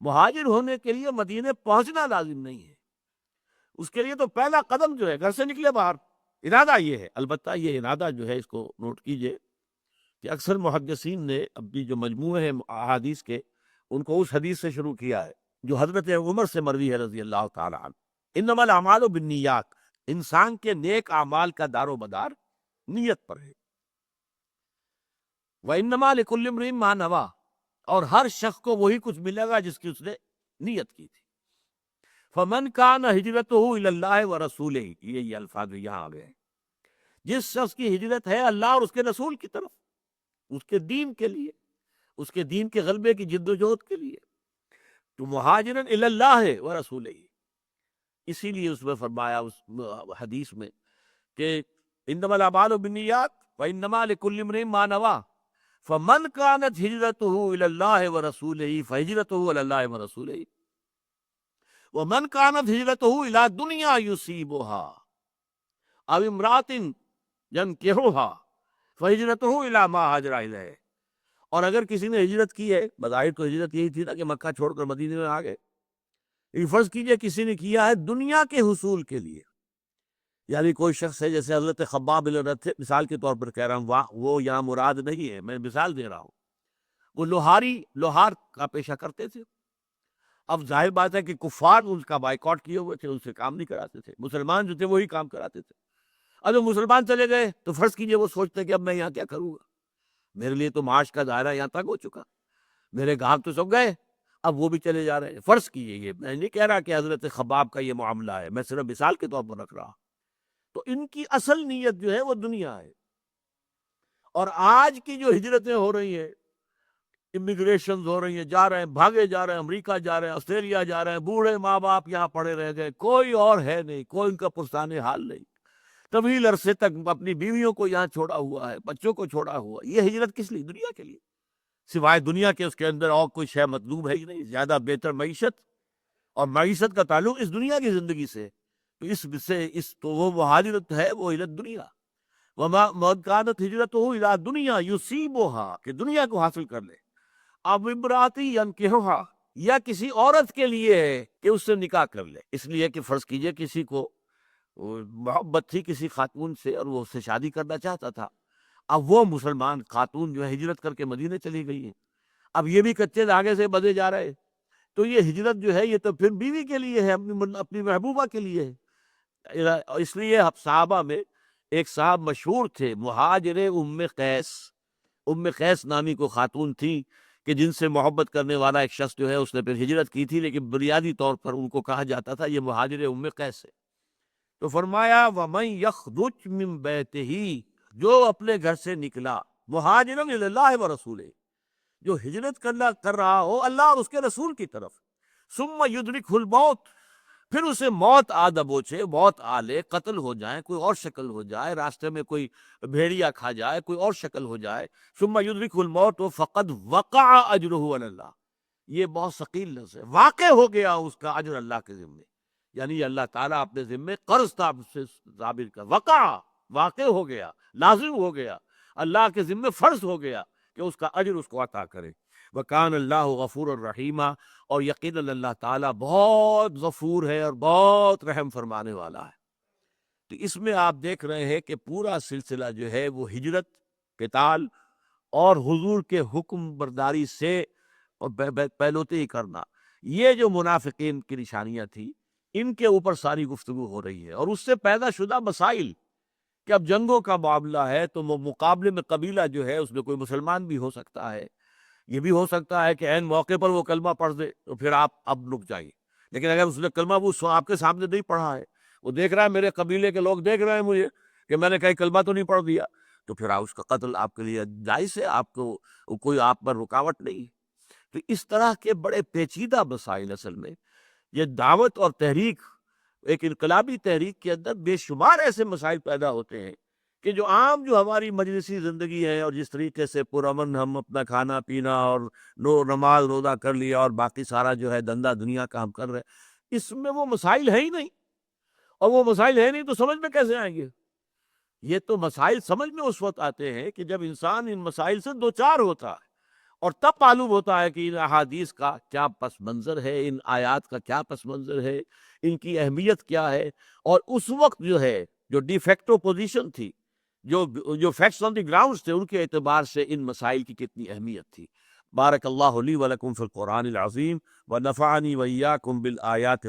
مہاجر ہونے کے لیے مدینے پہنچنا لازم نہیں ہے، اس کے لیے تو پہلا قدم جو ہے گھر سے نکلے باہر، ارادہ یہ ہے۔ البتہ یہ ارادہ جو ہے اس کو نوٹ کیجئے کہ اکثر محدثین نے اپنی جو مجموعے ہیں احادیث کے، ان کو اس حدیث سے شروع کیا ہے جو حضرت عمر سے مروی ہے رضی اللہ تعالی عنہ، انما الاعمال بالنیات، انسان کے نیک اعمال کا دار و مدار نیت پر ہے۔ وَإِنَّمَا لِكُلِّ امْرِئٍ مَّا نَوَىٰ، اور ہر شخص کو وہی کچھ ملے گا جس کی اس نے نیت کی تھی۔ فَمَنْ كَانَ هِجْرَتُهُ إِلَى اللَّهِ وَرَسُولِهِ، یہ الفاظ یہاں آ گئے ہیں، جس شخص کی ہجرت ہے اللہ اور اس کے رسول کی طرف، اس کے دین کے لیے، اس کے دین کے غلبے کی جد و جہد کے لیے، تو مہاجرن الی اللہ ورسولہ، اسی لیے اس میں فرمایا اس حدیث میں کہ انما الاعمال بالنیات وانما لکل امرئ ما نویٰ فمن كانت ہجرته الی اللہ ورسولہ فہجرته الی اللہ ورسولہ ومن كانت ہجرته الی دنیا یصیبها او امرأة ينکحها فہجرته الی ما ہاجر الیہ۔ اور اگر کسی نے ہجرت کی ہے، بظاہر تو ہجرت یہی تھی نا کہ مکہ چھوڑ کر مدینے میں آ گئے، فرض کیجئے کسی نے کیا ہے دنیا کے حصول کے لیے، یعنی کوئی شخص ہے جیسے حضرت خباب بن الارت، مثال کے طور پر کہہ رہا ہوں، وہ یہاں مراد نہیں ہے، میں مثال دے رہا ہوں، وہ لوہار کا پیشہ کرتے تھے. اب ظاہر بات ہے کہ کفار ان کا بائیکاٹ کیے ہوئے تھے، ان سے کام نہیں کراتے تھے. مسلمان جو تھے وہی کام کراتے تھے. اب جب مسلمان چلے گئے تو فرض کیجئے وہ سوچتے کہ اب میں یہاں کیا کروں گا، میرے لیے تو معاش کا دائرہ یہاں تک ہو چکا، میرے گاہک تو سب گئے، اب وہ بھی چلے جا رہے ہیں. فرض کیجئے، یہ میں نہیں کہہ رہا کہ حضرت خباب کا یہ معاملہ ہے، میں صرف مثال کے طور پر رکھ رہا. تو ان کی اصل نیت جو ہے وہ دنیا ہے. اور آج کی جو ہجرتیں ہو رہی ہیں، امیگریشن ہو رہی ہیں، جا رہے ہیں، بھاگے جا رہے ہیں، امریکہ جا رہے ہیں، آسٹریلیا جا رہے ہیں، بوڑھے ماں باپ یہاں پڑے رہ گئے، کوئی اور ہے نہیں، کوئی ان کا پرسان حال نہیں. طویل عرصے تک اپنی بیویوں کو یہاں چھوڑا ہوا ہے، بچوں کو چھوڑا ہوا. یہ ہجرت کس لیے؟ دنیا کے لیے. سوائے دنیا کے اس کے اندر اور کوئی شے مطلوب ہے ہی نہیں. زیادہ بہتر معیشت، اور معیشت کا تعلق اس دنیا کی زندگی سے. تو وہ مہاجرت ہے، وہ الى دنیا. وما كانت ہجرتہ الی دنیا یصیبھا، کہ دنیا کو حاصل کر لے. اب امراتی ینکحھا، یا کسی عورت کے لیے ہے کہ اس سے نکاح کر لے. اس لیے کہ فرض کیجئے کسی کو محبت تھی کسی خاتون سے اور وہ اس سے شادی کرنا چاہتا تھا. اب وہ مسلمان خاتون جو ہے ہجرت کر کے مدینے چلی گئی ہیں. اب یہ بھی کچے دھاگے سے بدے جا رہے. تو یہ ہجرت جو ہے یہ تو پھر بیوی کے لیے ہے، اپنی محبوبہ کے لیے ہے. اس لیے صحابہ میں ایک صاحب مشہور تھے، مہاجر ام قیس. ام قیس نامی کو خاتون تھی کہ جن سے محبت کرنے والا ایک شخص جو ہے اس نے پھر ہجرت کی تھی، لیکن بنیادی طور پر ان کو کہا جاتا تھا یہ مہاجر ام قیس ہے. تو فرمایا وَمَن يَخْرُجْ مِن بَيْتِهِ، جو اپنے گھر سے نکلا، مہاجرًا الی اللہ ورسولہ، جو ہجرت کر رہا ہو اللہ اور اس کے رسول کی طرف. ثم يدركه الموت، پھر اسے موت آ دبوچے، موت آ لے، قتل ہو جائے، کوئی اور شکل ہو جائے، راستے میں کوئی بھیڑیا کھا جائے، کوئی اور شکل ہو جائے. ثم يدركه الموت فقد وقع اجره علی اللہ. یہ بہت ثقیل لفظ ہے. واقع ہو گیا اس کا اجر اللہ کے ذمے، یعنی اللہ تعالیٰ اپنے ذمے قرض تھا سے ظاہر کا. وقع، واقع ہو گیا، لازم ہو گیا، اللہ کے ذمے فرض ہو گیا کہ اس کا اجر اس کو عطا کرے. وَكَانَ اللَّهُ غَفُورًا رَحِيمًا، اور یقیناً اللہ تعالیٰ بہت غفور ہے اور بہت رحم فرمانے والا ہے. تو اس میں آپ دیکھ رہے ہیں کہ پورا سلسلہ جو ہے وہ ہجرت، قتال اور حضور کے حکم برداری سے اور پہلوتے ہی کرنا، یہ جو منافقین کی نشانیاں تھی ان کے اوپر ساری گفتگو ہو رہی ہے. اور اس سے پیدا شدہ مسائل کہ اب جنگوں کا معاملہ ہے تو مقابلے میں قبیلہ جو ہے اس میں کوئی مسلمان بھی ہو سکتا ہے. یہ بھی ہو سکتا ہے کہ عین موقع پر وہ کلمہ پڑھ دے تو پھر آپ اب رک جائیے. لیکن اگر اس نے کلمہ وہ آپ کے سامنے نہیں پڑھا ہے، وہ دیکھ رہا ہے میرے قبیلے کے لوگ دیکھ رہے ہیں مجھے کہ میں نے کہیں کلمہ تو نہیں پڑھ دیا، تو پھر اس کا قتل آپ کے لیے جائز ہے، آپ کو کوئی آپ پر رکاوٹ نہیں. تو اس طرح کے بڑے پیچیدہ مسائل، اصل میں یہ دعوت اور تحریک، ایک انقلابی تحریک کے اندر بے شمار ایسے مسائل پیدا ہوتے ہیں کہ جو عام جو ہماری مجلسی زندگی ہے، اور جس طریقے سے پرامن ہم اپنا کھانا پینا اور نماز روزہ کر لیا اور باقی سارا جو ہے دندہ دنیا کا ہم کر رہے ہیں، اس میں وہ مسائل ہے ہی نہیں. اور وہ مسائل ہے نہیں تو سمجھ میں کیسے آئیں گے؟ یہ تو مسائل سمجھ میں اس وقت آتے ہیں کہ جب انسان ان مسائل سے دوچار ہوتا ہے، اور تب معلوم ہوتا ہے کہ ان احادیث کا کیا پس منظر ہے، ان آیات کا کیا پس منظر ہے، ان کی اہمیت کیا ہے. اور اس وقت جو ہے جو ڈی فیکٹو پوزیشن تھی، جو فیکٹس آن دی گراؤنڈز تھے، ان کے اعتبار سے ان مسائل کی کتنی اہمیت تھی. بارک اللہ لی ولکم فی القرآن العظیم ونفعنی وإیاکم بالآیات